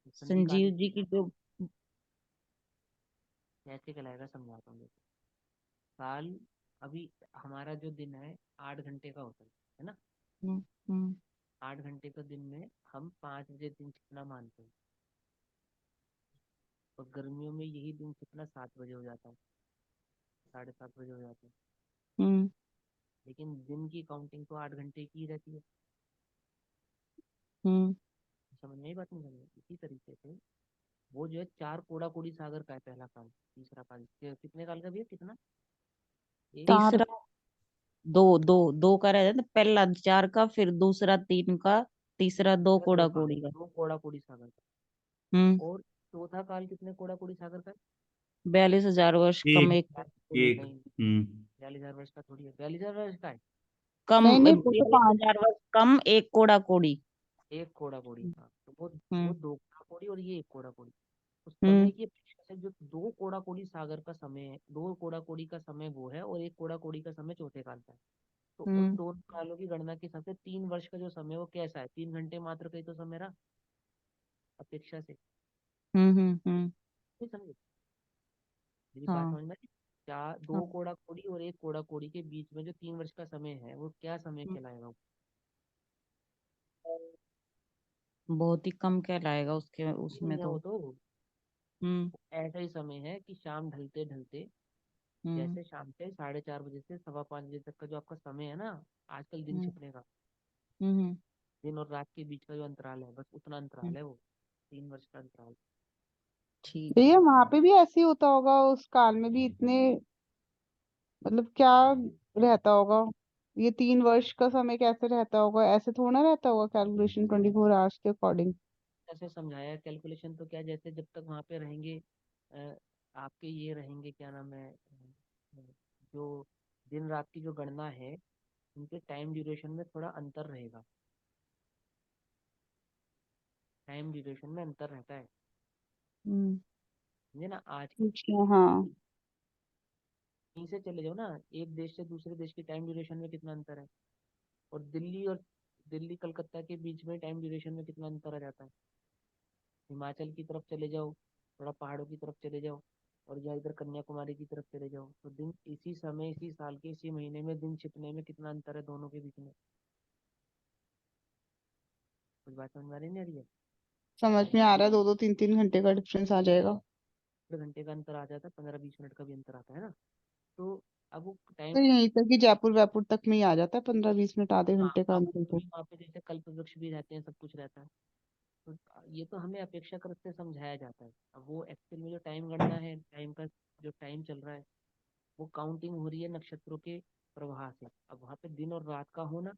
संजीव संधिकालीन जी की जो कैसे कहलाएगा समझाता हूँ देखो। काल, अभी हमारा जो दिन है 8 घंटे का होता है ना। हम्म, हम्म, 8 घंटे का दिन में हम 5 बजे दिन छिपना मानते हैं, और गर्मियों में यही दिन छिपना 7 बजे हो जाता है, 7:30 बजे हो जाता है। हम्म, लेकिन दिन की काउंटिंग तो 8 घंटे की ही रहती है। हम्म। समझ में आई बात? नहीं समझ में? इसी तरीके से वो जो है 4 कोड़ा कोड़ी सागर का है पहला काल। तीसरा काल कितने काल का भी है? कितना? एक। चार। तीसरा दो दो दो का रहता है, तो पहला 4 का, फिर दूसरा 3 का, तीसरा 2 या दो, कोड़ा हाँ, कोड़ी का। 2 कोड़ा कोड़ी सागर का। हम्म। और चौथा काल कितने कोड़ा कोड़ी सागर का है? 42,000 वर्ष कम एक। एक। नहीं एक। नहीं, हम्म। 42,000 वर्ष का थोड़ी है, 42,000 वर्ष का है। कम नहीं नहीं, वो तो 42,000 वर्ष कम एक कोड़ा कोड़ी। एक कोड़ा कोड़ी, हाँ, तो वो हम्म, 2 कोड़ा कोड़ी और ये 1 कोड़ा कोड़ी। तो हम्म, समय की अपेक्षा से जो 2 कोड़ा कोड़ी सागर का समय है, 2 कोड़ा कोड़ी का समय वो है, और 1 कोड़ा कोड़ी का समय चौथे काल का है। तो उन हम्म, दोनों कालों की गणना के हिसाब से 3 वर्ष का जो समय है वो कैसा है? 3 घंटे मात्र का ही तो समय रहा अपेक्षा से। हम्म, हम्म। नहीं समझे मेरी बात? हाँ, समझ में आई? क्या हाँ। 2 कोड़ा कोड़ी और 1 कोड़ा कोड़ी के बीच में जो 3 वर्ष का समय है वो क्या समय हम्म, कहलाएगा? बहुत ही कम कहलाएगा उसके उसमें समझा तो। वो तो। हम्म, ऐसा ही समय है कि शाम ढलते ढलते, हम्म, जैसे शाम के 4:30 बजे से 5:15 बजे तक का जो आपका समय है ना, आजकल दिन हम्म, छिपने का, हम्म, दिन और रात के बीच का जो अंतराल है, बस उतना हम्म। अंतराल है वो, 3 वर्ष का अंतराल। ठीक है। भैया वहां पे भी ऐसे ही होता होगा, उस काल में भी इतने, मतलब क्या रहता होगा? ये 3 वर्ष का समय कैसे रहता होगा? ऐसे थोड़ा ना रहता होगा कैलकुलेशन 24 आवर्स के अकॉर्डिंग। ऐसे समझाया कैलकुलेशन तो क्या, जैसे जब तक वहाँ पे रहेंगे, अ, आपके ये रहेंगे, क्या नाम है, जो दिन रात की जो गणना है, उनके टाइम ड्यूरेशन में थोड़ा अंतर रहेगा, टाइम ड्यूरेशन में अंतर रहता है। हम्म। समझे ना? आज अच्छा, हाँ। कहीं से चले जाओ ना, एक देश से दूसरे देश की टाइम ड्यूरेशन में कितना अंतर है, और दिल्ली कलकत्ता के बीच में टाइम ड्यूरेशन में कितना अंतर आ जाता है। हिमाचल की तरफ चले जाओ, थोड़ा पहाड़ों की तरफ चले जाओ, और या इधर कन्याकुमारी की तरफ चले जाओ, तो दिन इसी समय, इसी साल के इसी महीने में दिन छिपने में कितना अंतर है दोनों के बीच में। कुछ बात समझ में आ रही नहीं आ रही है? समझ में आ रहा है, 2-2 3-3 घंटे का डिफरेंस आ जाएगा। 1 घंटे का अंतर आ जाता है, 15-20 मिनट का भी अंतर आता है ना। तो अब वो टाइम, तो यहीं तक कि जयपुर वयपुर तक में ही आ जाता है, 15-20 मिनट, आधे हाँ, घंटे का अब अंतर तो। वहाँ पे जैसे कल्प वृक्ष भी रहते हैं, सब कुछ रहता है। तो ये तो हमें अपेक्षाकृत से समझाया जाता है। अब वो एक्चुअल में जो टाइम गणना है, टाइम का जो टाइम चल रहा है, वो काउंटिंग हो रही है नक्षत्रों के प्रवाह से। अब वहाँ पे दिन और रात का होना,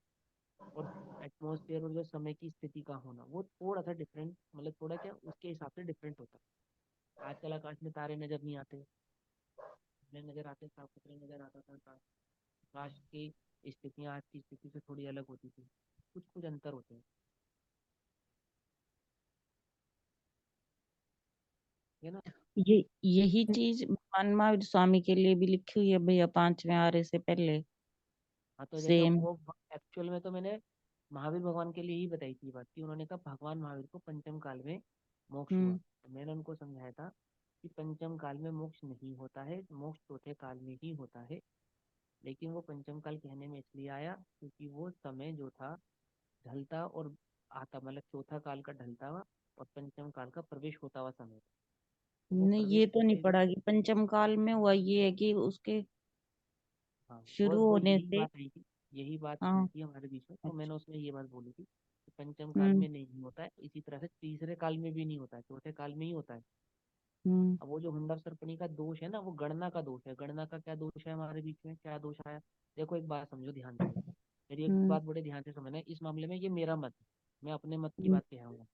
और एटमॉस्फेयर और जो समय की स्थिति का होना, वो थोड़ा सा डिफरेंट, मतलब थोड़ा क्या, उसके हिसाब से डिफरेंट होता है। आजकल आकाश में तारे नजर नहीं आते, पहले नजर आते, साफ सुथरे नजर आता था आकाश। आकाश की स्थितियाँ आज की स्थिति से थोड़ी अलग होती थी, कुछ कुछ अंतर होते हैं, है ना। ये यही चीज भगवान महावीर स्वामी के लिए भी लिखी हुई है भैया, 5वें आर्य से पहले। हाँ, तो जैसे सेम। वो एक्चुअल में तो मैंने महावीर भगवान के लिए ही बताई थी बात, कि उन्होंने कहा भगवान महावीर को पंचम काल में मोक्ष हुआ, हम्म, तो मैंने उनको समझाया था कि पंचम काल में मोक्ष नहीं होता है, मोक्ष चौथे काल में ही होता है। लेकिन वो पंचम काल कहने में इसलिए आया क्योंकि वो समय जो था ढलता और आता, मतलब चौथा काल का ढलता हुआ और पंचम काल का प्रवेश होता हुआ समय था। तो वो नहीं प्रवेश ये तो नहीं होते, पढ़ा कि पंचम काल में हुआ, ये है कि उसके हाँ, शुरू वो होने यही से। बात आई थी, यही बात हुई हाँ। थी हमारे बीच में, तो अच्छा। मैंने उसमें ये बात बोली थी कि पंचम काल हम्म, में नहीं होता है, इसी तरह से तीसरे काल में भी नहीं होता है, चौथे काल में ही होता है। हम्म, अब वो जो हुंडा सरपणी का दोष है ना, वो गणना का दोष है। गणना का क्या दोष है हमारे बीच में, क्या दोष आया? देखो एक बात समझो ध्यान से, मेरी एक हम्म, बात बड़े ध्यान से समझना है इस मामले में, ये मेरा मत है, मैं अपने मत की हम्म, बात कह रहा हूँ।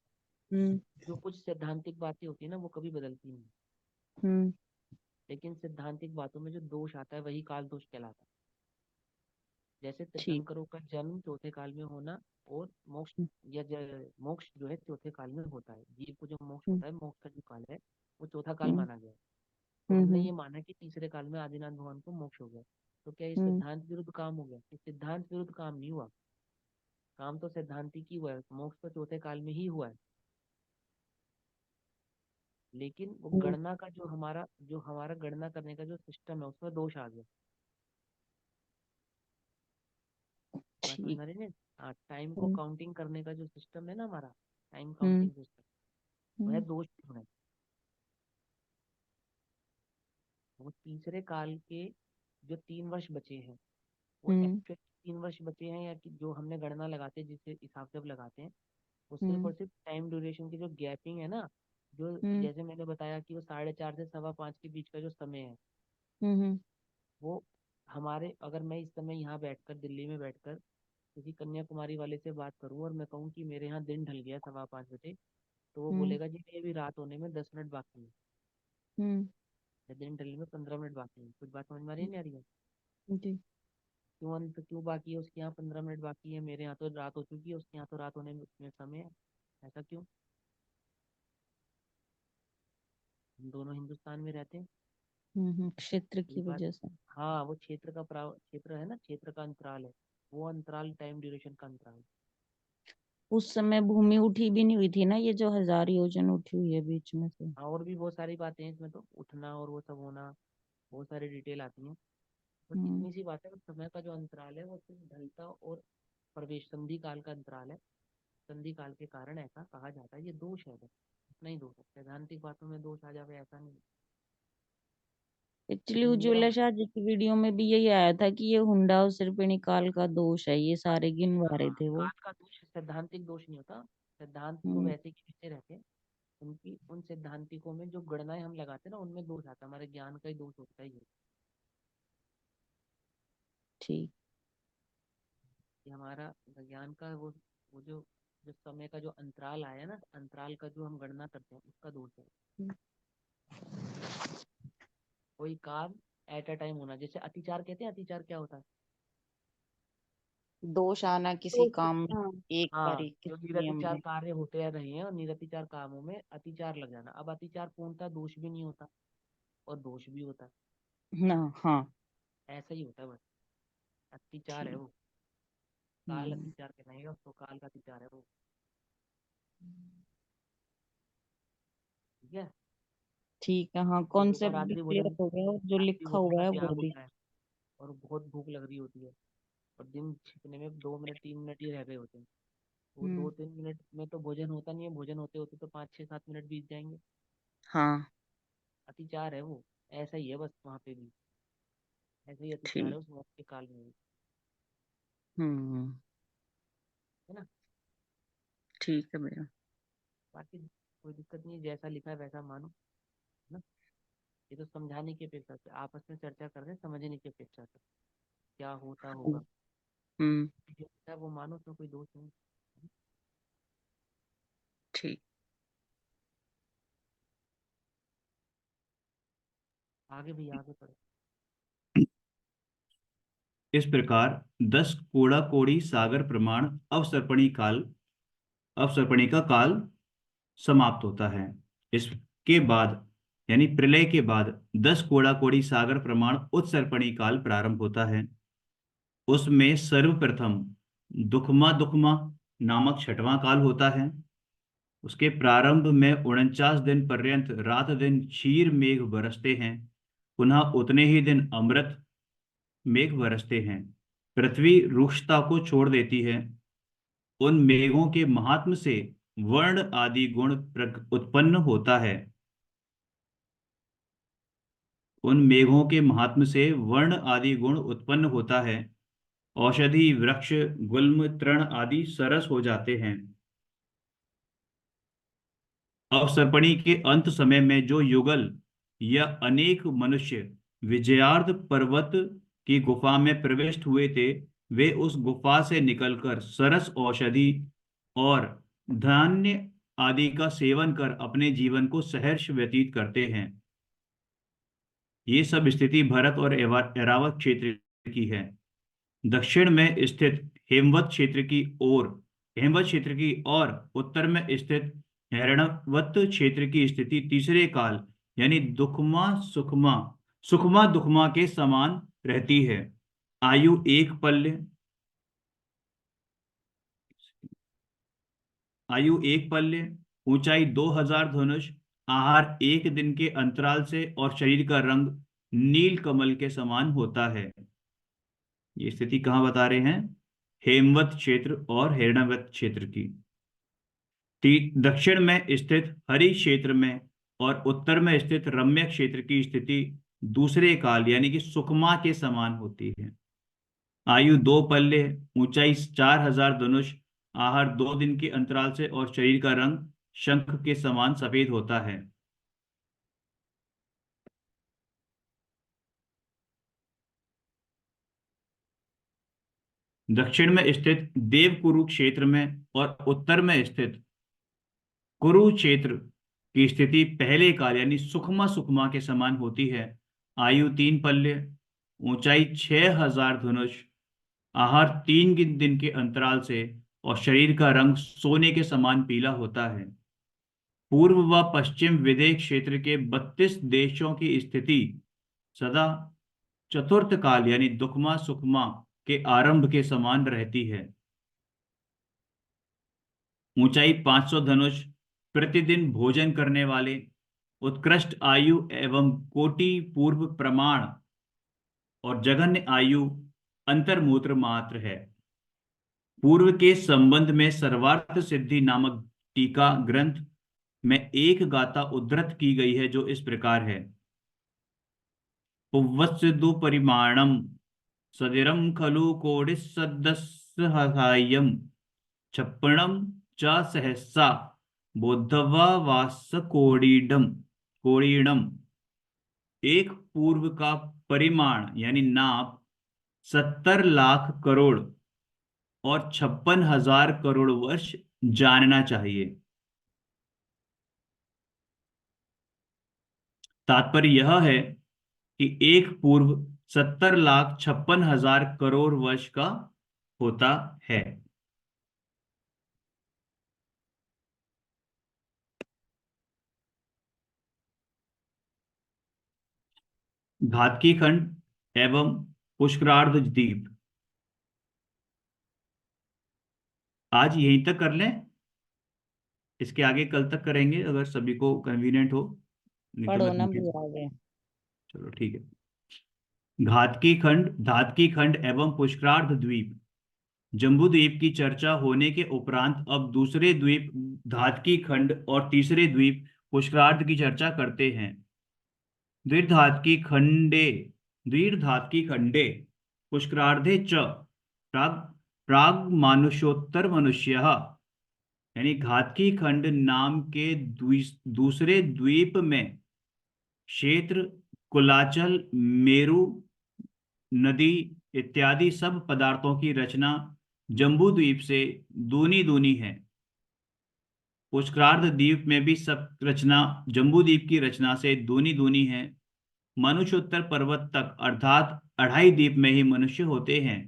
हम्म, जो कुछ सैद्धांतिक बातें होती है ना, वो कभी बदलती नहीं, हम्म। लेकिन सैद्धांतिक बातों में जो दोष आता है वही काल दोष कहलाता है। जैसे ठीक। तीर्थंकरों का जन्म चौथे काल में होना, और मोक्ष, या मोक्ष जो है चौथे काल में होता है, जीव को जो मोक्ष हम्म, होता है, मोक्ष का जो काल है वो चौथा काल हम्म, माना गया है। तो हम्म, हमने ये माना कि तीसरे काल में आदिनाथ भगवान को मोक्ष हो गया। तो क्या ये हम्म। सिद्धांत विरुद्ध काम हो गया? ये सिद्धांत विरुद्ध काम नहीं हुआ, काम तो सैद्धांतिक ही हुआ है, मोक्ष तो चौथे काल में ही हुआ है। लेकिन वो गणना का जो हमारा गणना करने का जो सिस्टम है उसमें दोष आ गया। बात समझ ठीक। में आ रही है? हाँ, टाइम को हम्म। काउंटिंग करने का जो सिस्टम है ना हमारा, टाइम हम्म। काउंटिंग सिस्टम, वह हम्म। दोषपूर्ण है। वो तीसरे काल के जो 3 वर्ष बचे हैं, वो हम्म। एक्चुअल 3 वर्ष बचे हैं, या कि जो हमने गणना लगाते हैं जिससे हिसाब से अब लगाते हैं, वो सिर्फ हम्म। और सिर्फ टाइम ड्यूरेशन की जो गैपिंग है ना, जो हम्म। जैसे मैंने बताया कि वो 4:30 से 5:15 के बीच का जो समय है, हम्म। वो हमारे, अगर मैं इस समय यहाँ बैठकर दिल्ली में बैठकर किसी कन्याकुमारी वाले से बात करूँ और मैं कहूँ कि मेरे यहाँ दिन ढल गया 5:15 बजे, तो वो हम्म। बोलेगा जी ये भी रात होने में 10 मिनट बाकी है, हम्म। या दिन ढलने में 15 मिनट बाकी है। कुछ बात समझ में आ रही है, नहीं आ रही है? जी। क्यों बाकी है? उसके यहाँ 15 मिनट बाकी है, मेरे यहाँ तो रात हो चुकी है, उसके यहाँ तो रात होने में समय है। ऐसा क्यों? हम दोनों हिंदुस्तान में रहते हैं। क्षेत्र ये की बात, वजह से। हाँ, वो क्षेत्र है ना, क्षेत्र का अंतराल है, वो अंतराल टाइम ड्यूरेशन का अंतराल है। उस समय भूमि उठी भी नहीं हुई थी ना, ये जो 1000 योजन उठी हुई है बीच में से। हाँ, और भी बहुत सारी बातें हैं इसमें, तो उठना और वो सब होना, बहुत सारी डिटेल आती हैं। बट हम्म। इतनी सी बात है कि समय का जो अंतराल है वो सिर्फ ढलता और प्रवेश, संधि काल का अंतराल है। संधि काल के कारण ऐसा कहा जाता है, ये दोष है बस, इतना ही दोष है। सैद्धांतिक बातों में दोष आ जावे ऐसा नहीं। एक्चुअली मेरा उज्ज्वला शाह जी की वीडियो में भी यही आया था कि ये हुंडा और सिरपिणी काल का दोष है, ये सारे गिनवा रहे हाँ, थे वो। काल का दोष सैद्धांतिक दोष नहीं होता। सिद्धांत तो हम्म। वैसे के वैसे रहते हैं। उनकी उन सैद्धांतिकों में जो गणनाएं हम लगाते हैं ना, उनमें दोष आता है, हमारे ज्ञान का ही दोष होता है ये, ठीक। कि हमारा ज्ञान का वो जो समय का जो अंतराल आया ना, अंतराल का जो हम गणना करते हैं उसका दोष है। कोई काम एट अ टाइम होना, जैसे अतिचार कहते हैं। अतिचार क्या होता है? दोष आना किसी तो काम में हाँ एक हाँ, बारी जो किसी नियम निरतिचार में। कार्य होते रहे हैं और निरतिचार कामों में अतिचार लग जाना। अब अतिचार पूर्णतः दोष भी नहीं होता और दोष भी होता है, ना। हाँ। ऐसा ही होता है बस। अतिचार है ठीक। वो, काल हम्म। अतिचार कहलाएगा उसको, काल का अतिचार है वो। ठीक है। ठीक है, हाँ, लोगों का कॉन्सेप्ट भी रात्रि क्लियर भोजन हो गया और जो रात्रि लिखा भोजन का हुआ है वो त्याग भी। होता है, और बहुत भूख लग रही होती है, और दिन छिपने में 2 मिनट 3 मिनट ही रह गए होते हैं। वो हम्म। 2-3 मिनट में तो भोजन होता नहीं है, भोजन होते होते तो 5-6-7 मिनट बीत जाएंगे। हाँ। अतिचार है वो। ऐसा ही है बस वहां पे भी, ऐसे ही अतिचार है ठीक। उस वक्त के काल में भी। हम्म। है ना? ठीक है भैया। बाकी कोई दिक्कत नहीं, जैसा लिखा है वैसा मानो। है ना? ये तो समझाने की अपेक्षा से, आपस में चर्चा कर रहे हैं, समझने की अपेक्षा से क्या होता होगा। हम्म। जो लिखा है वो मानो, उसमें कोई दोष नहीं। ठीक। आगे भी आगे पढ़ो। इस प्रकार 10 कोड़ा कोड़ी सागर प्रमाण अवसर्पणी का काल समाप्त होता है। इसके बाद यानी प्रलय के बाद 10 कोड़ा कोड़ी सागर प्रमाण उत्सर्पणी काल प्रारंभ होता है। उसमें सर्वप्रथम दुखमा दुखमा नामक छठवां काल होता है। उसके प्रारंभ में 49 दिन पर्यंत रात दिन क्षीर मेघ बरसते हैं। पुनः उतने ही दिन अमृत मेघ बरसते हैं। पृथ्वी रुक्षता को छोड़ देती है। उन मेघों के महात्म से वर्ण आदि गुण उत्पन्न होता है। उन मेघों के महात्म से वर्ण आदि गुण उत्पन्न होता है। औषधि वृक्ष गुल्म तृण आदि सरस हो जाते हैं। अवसर्पणी के अंत समय में जो युगल या अनेक मनुष्य विजयार्थ पर्वत की गुफा में प्रविष्ट हुए थे, वे उस गुफा से निकलकर सरस औषधि और धान्य आदि का सेवन कर अपने जीवन को सहर्ष व्यतीत करते हैं। ये सब स्थिति भरत और एरावत क्षेत्र की है। दक्षिण में स्थित हेमवत क्षेत्र की और उत्तर में स्थित हिरण्यवत क्षेत्र की स्थिति तीसरे काल यानी दुखमा सुखमा दुखमा के समान रहती है। आयु 1 पल्ले, आयु 1 पल्ले, ऊंचाई 2000 धनुष, आहार 1 दिन के अंतराल से और शरीर का रंग नील कमल के समान होता है। ये स्थिति कहाँ बता रहे हैं? हेमवत क्षेत्र और हिरण्यवत क्षेत्र की। दक्षिण में स्थित हरि क्षेत्र में और उत्तर में स्थित रम्य क्षेत्र की स्थिति दूसरे काल यानी कि सुकमा के समान होती है। आयु 2 पल्ले, ऊंचाई 4000 धनुष, आहार 2 दिन के अंतराल से और शरीर का रंग शंख के समान सफेद होता है। दक्षिण में स्थित देवकुरु क्षेत्र में और उत्तर में स्थित कुरुक्षेत्र की स्थिति पहले काल यानी सुखमा सुखमा के समान होती है। आयु 3 पल्ले, ऊंचाई 6000 धनुष, आहार 3 दिन के अंतराल से और शरीर का रंग सोने के समान पीला होता है। पूर्व व पश्चिम विदेश क्षेत्र के 32 देशों की स्थिति सदा चतुर्थ काल यानी दुखमा सुखमा के आरंभ के समान रहती है। ऊंचाई 500 धनुष, प्रतिदिन भोजन करने वाले, उत्कृष्ट आयु एवं कोटि पूर्व प्रमाण और जघन्य आयु अंतर्मूत्र मात्र है। पूर्व के संबंध में सर्वार्थ सिद्धि नामक टीका ग्रंथ में एक गाथा उद्धृत की गई है जो इस प्रकार है। पुव्वत्सिद्धु परिमाणम सदिरम खलु कोटिसद्दसहायम छप्पणम च सहसा बोद्धवा वास कोड़ीणम। एक पूर्व का परिमाण यानी नाप 70 लाख करोड़ और 56,000 करोड़ वर्ष जानना चाहिए। तात्पर्य यह है कि एक पूर्व 70,56,000 करोड़ वर्ष का होता है। घातकी खंड एवं पुष्करार्ध द्वीप आज यहीं तक कर लें, इसके आगे कल तक करेंगे अगर सभी को कन्वीनियंट हो, नहीं तो पढ़ो मैं ना कंटिन्यू। भी आगे। चलो ठीक है। धातकी खंड एवं पुष्करार्ध द्वीप। जम्बू द्वीप की चर्चा होने के उपरांत अब दूसरे द्वीप धातकी खंड और तीसरे द्वीप पुष्करार्ध की चर्चा करते हैं। द्विधातकी खंडे द्विधातकी खंडे पुष्करार्धे च प्राग प्राग मानुषोत्तर मनुष्य यानी घातकी खंड नाम के दूसरे द्वीप में क्षेत्र, कुलाचल, मेरु नदी इत्यादि सब पदार्थों की रचना जम्बू द्वीप से दूनी दूनी है। पुष्करार्ध द्वीप में भी सब रचना जम्बू द्वीप की रचना से दूनी दूनी है। मनुष्योत्तर पर्वत तक अर्थात 2.5 द्वीप में ही मनुष्य होते हैं।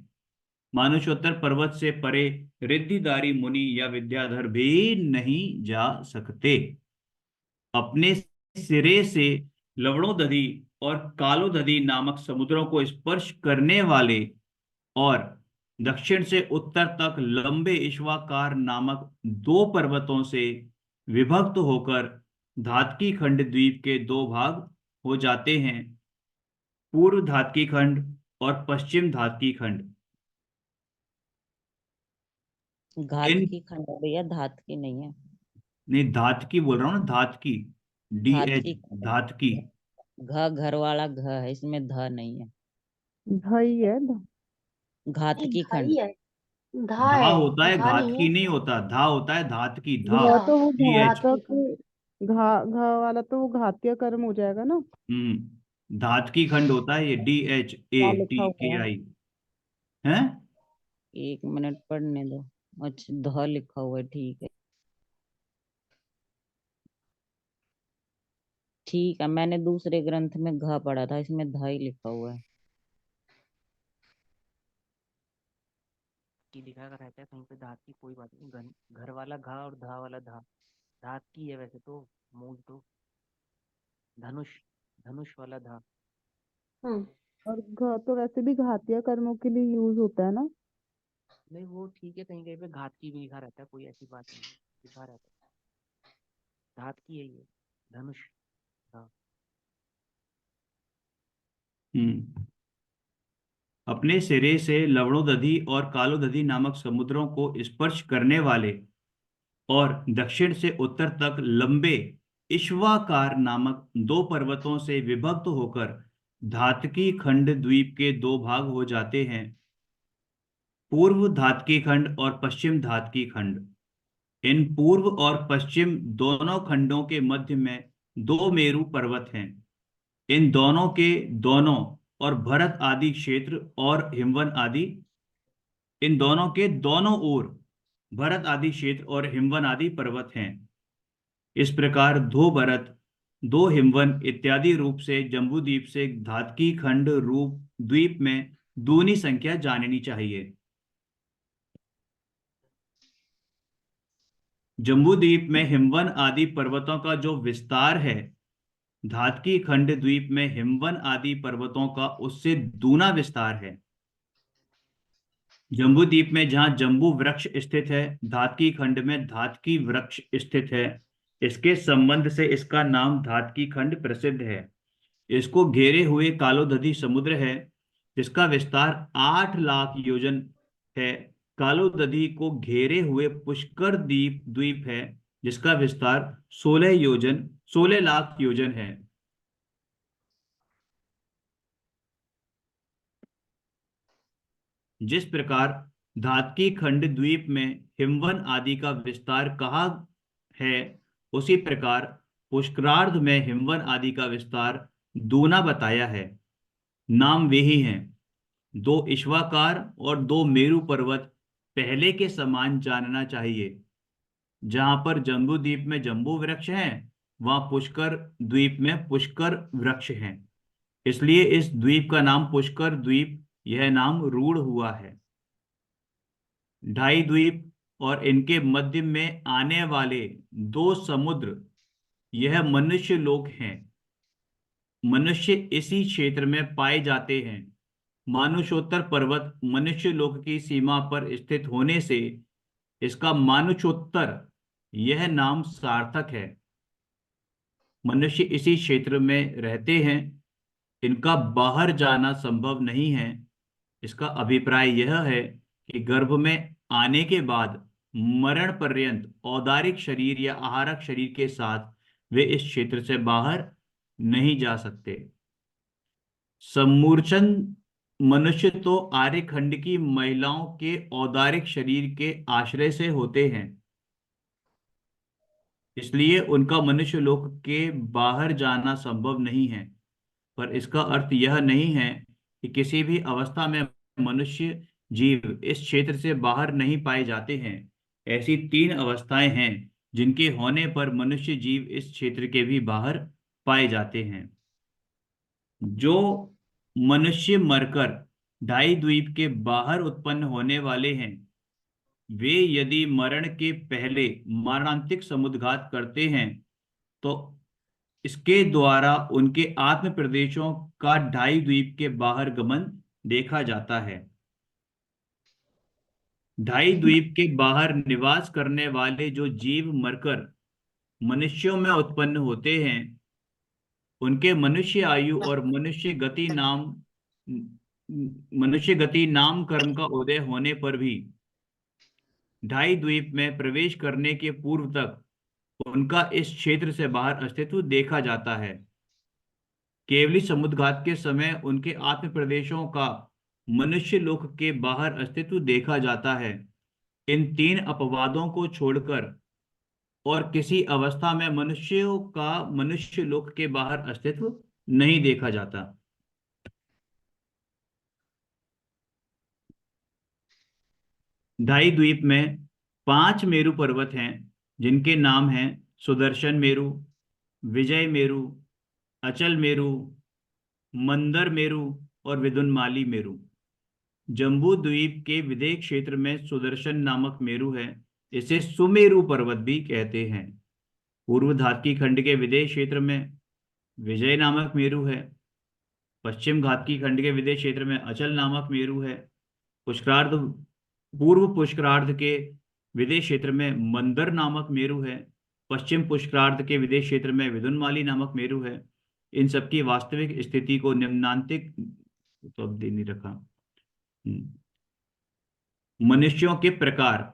मनुष्योत्तर पर्वत से परे रिद्धिधारी मुनि या विद्याधर भी नहीं जा सकते। अपने सिरे से लवणोदधि और कालोदधि नामक समुद्रों को स्पर्श करने वाले और दक्षिण से उत्तर तक लंबे इक्ष्वाकार नामक 2 पर्वतों से विभक्त होकर धातकी खंड द्वीप के 2 भाग हो जाते हैं, पूर्व धातकी खंड और पश्चिम धातकी खंड। घात इन की खंड है भैया, धात की नहीं है। नहीं, धातकी बोल रहा हूँ ना, धातकी, घात DH, की खंड है। धातकी। घ घर वाला घ है, इसमें ध नहीं है। भाई है घात नहीं की खंड। धाई है, धा धा है, होता है, घा नहीं घातकी है। नहीं होता। धा होता है धातकी, धा, घ हाँ तो वो DH। घात की घातक, खंड। घ वाला तो वो घातीय कर्म हो जाएगा ना। धातकी खंड होता है ये, क्या लिखा हुआ है? DHATKI है। 1 मिनट पढ़ने दो। अच्छा, ध लिखा हुआ है, ठीक है। ठीक है, मैंने दूसरे ग्रंथ में घ पढ़ा था, इसमें ध ही लिखा हुआ है। की लिखा का रहता है कहीं पे धात की, कोई बात नहीं। घर वाला घा और धा वाला धा, धात की है वैसे तो मूल तो। धनुष, धनुष वाला धा। हम्म और तो वैसे भी घातिया कर्मों के लिए यूज होता है ना। नहीं वो ठीक है, कहीं कहीं पे घातकी भी लिखा रहता है, कोई ऐसी बात नहीं है, लिखा रहता है घातकी है ये, धनुष। हाँ। अपने सिरे से लवणोदधि और कालोदधि नामक समुद्रों को स्पर्श करने वाले और दक्षिण से उत्तर तक लंबे इक्ष्वाकार नामक दो पर्वतों से विभक्त होकर धातकी खंड द्वीप के दो भाग हो जाते हैं, पूर्व धातकी खंड और पश्चिम धातकी खंड। इन पूर्व और पश्चिम दोनों खंडों के मध्य में दो मेरु पर्वत हैं। इन दोनों के दोनों और भरत आदि क्षेत्र और हिमवन आदि इन दोनों के दोनों ओर भरत आदि क्षेत्र और हिमवन आदि पर्वत हैं। इस प्रकार दो भरत, दो हिमवन इत्यादि रूप से जम्बूद्वीप से धातकी खंड रूप द्वीप में दूनी संख्या जाननी चाहिए। जम्बूद्वीप में हिमवन आदि पर्वतों का जो विस्तार है, धातकी खंड द्वीप में हिमवन आदि पर्वतों का उससे दूना विस्तार है। जम्बूद्वीप में जहां जम्बू वृक्ष स्थित है, धातकी खंड में धातकी वृक्ष स्थित है। इसके संबंध से इसका नाम धातकी खंड प्रसिद्ध है। इसको घेरे हुए कालोदधि समुद्र है, जिसका विस्तार 8 लाख योजन है। कालोदधि को घेरे हुए पुष्कर द्वीप द्वीप है, जिसका विस्तार 16 लाख योजन है। जिस प्रकार धातकी खंड द्वीप में हिमवन आदि का विस्तार कहा है, उसी प्रकार पुष्करार्ध में हिमवन आदि का विस्तार दूना बताया है। नाम वे ही हैं। दो इक्ष्वाकार और दो मेरु पर्वत पहले के समान जानना चाहिए। जहां पर जम्बू द्वीप में जम्बू वृक्ष हैं, वहां पुष्कर द्वीप में पुष्कर वृक्ष हैं। इसलिए इस द्वीप का नाम पुष्कर द्वीप, यह नाम रूढ़ हुआ है। ढाई द्वीप और इनके मध्य में आने वाले दो समुद्र, यह मनुष्य लोक हैं। मनुष्य इसी क्षेत्र में पाए जाते हैं। मानुषोत्तर पर्वत मनुष्य लोक की सीमा पर स्थित होने से इसका मानुषोत्तर यह नाम सार्थक है। मनुष्य इसी क्षेत्र में रहते हैं, इनका बाहर जाना संभव नहीं है। इसका अभिप्राय यह है कि गर्भ में आने के बाद मरण पर्यंत औदारिक शरीर या आहारक शरीर के साथ वे इस क्षेत्र से बाहर नहीं जा सकते। सम्मूर्छन मनुष्य तो आर्यखंड की महिलाओं के औदारिक शरीर के आश्रय से होते हैं, इसलिए उनका मनुष्य लोक के बाहर जाना संभव नहीं है। पर इसका अर्थ यह नहीं है कि किसी भी अवस्था में मनुष्य जीव इस क्षेत्र से बाहर नहीं पाए जाते हैं। ऐसी 3 अवस्थाएं हैं जिनके होने पर मनुष्य जीव इस क्षेत्र के भी बाहर पाए जाते हैं। जो मनुष्य मरकर ढाई द्वीप के बाहर उत्पन्न होने वाले हैं, वे यदि मरण के पहले मरणांतिक समुद्घात करते हैं, तो इसके द्वारा उनके आत्म प्रदेशों का ढाई द्वीप के बाहर गमन देखा जाता है। ढाई द्वीप के बाहर निवास करने वाले जो जीव मरकर मनुष्यों में उत्पन्न होते हैं, उनके मनुष्य गति नाम कर्म का उदय होने पर भी ढाई द्वीप में प्रवेश करने के पूर्व तक उनका इस क्षेत्र से बाहर अस्तित्व देखा जाता है। केवली समुद्घात के समय उनके आत्म प्रदेशों का मनुष्य लोक के बाहर अस्तित्व देखा जाता है। इन 3 अपवादों को छोड़कर और किसी अवस्था में मनुष्यों का मनुष्य लोक के बाहर अस्तित्व नहीं देखा जाता। ढाई द्वीप में 5 मेरु पर्वत हैं, जिनके नाम हैं सुदर्शन मेरु, विजय मेरु, अचल मेरु, मंदर मेरु और विदुनमाली मेरु। जम्बू द्वीप के विदेह क्षेत्र में सुदर्शन नामक मेरु है। इसे सुमेरु पर्वत भी कहते हैं। पूर्व धातकी खंड के विदेह क्षेत्र में विजय नामक मेरु है। पश्चिम घातकी खंड के विदेश क्षेत्र में अचल नामक मेरु है। पुष्करार्ध पूर्व पुष्करार्ध के विदेश क्षेत्र में मंदर नामक मेरु है। पश्चिम पुष्करार्ध के विदेश क्षेत्र में विदुनमाली नामक मेरु है। इन सबकी वास्तविक स्थिति को निम्नांकित, तो अब दे नहीं रखा। मनुष्यों के प्रकार।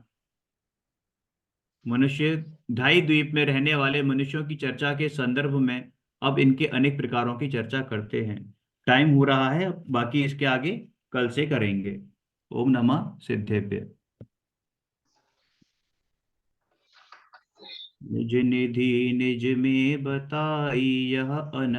मनुष्य ढाई द्वीप में रहने वाले मनुष्यों की चर्चा के संदर्भ में अब इनके अनेक प्रकारों की चर्चा करते हैं। टाइम हो रहा है, बाकी इसके आगे कल से करेंगे। ओम नमः सिद्धेभ्य। निज निधि निज में बताई यह अन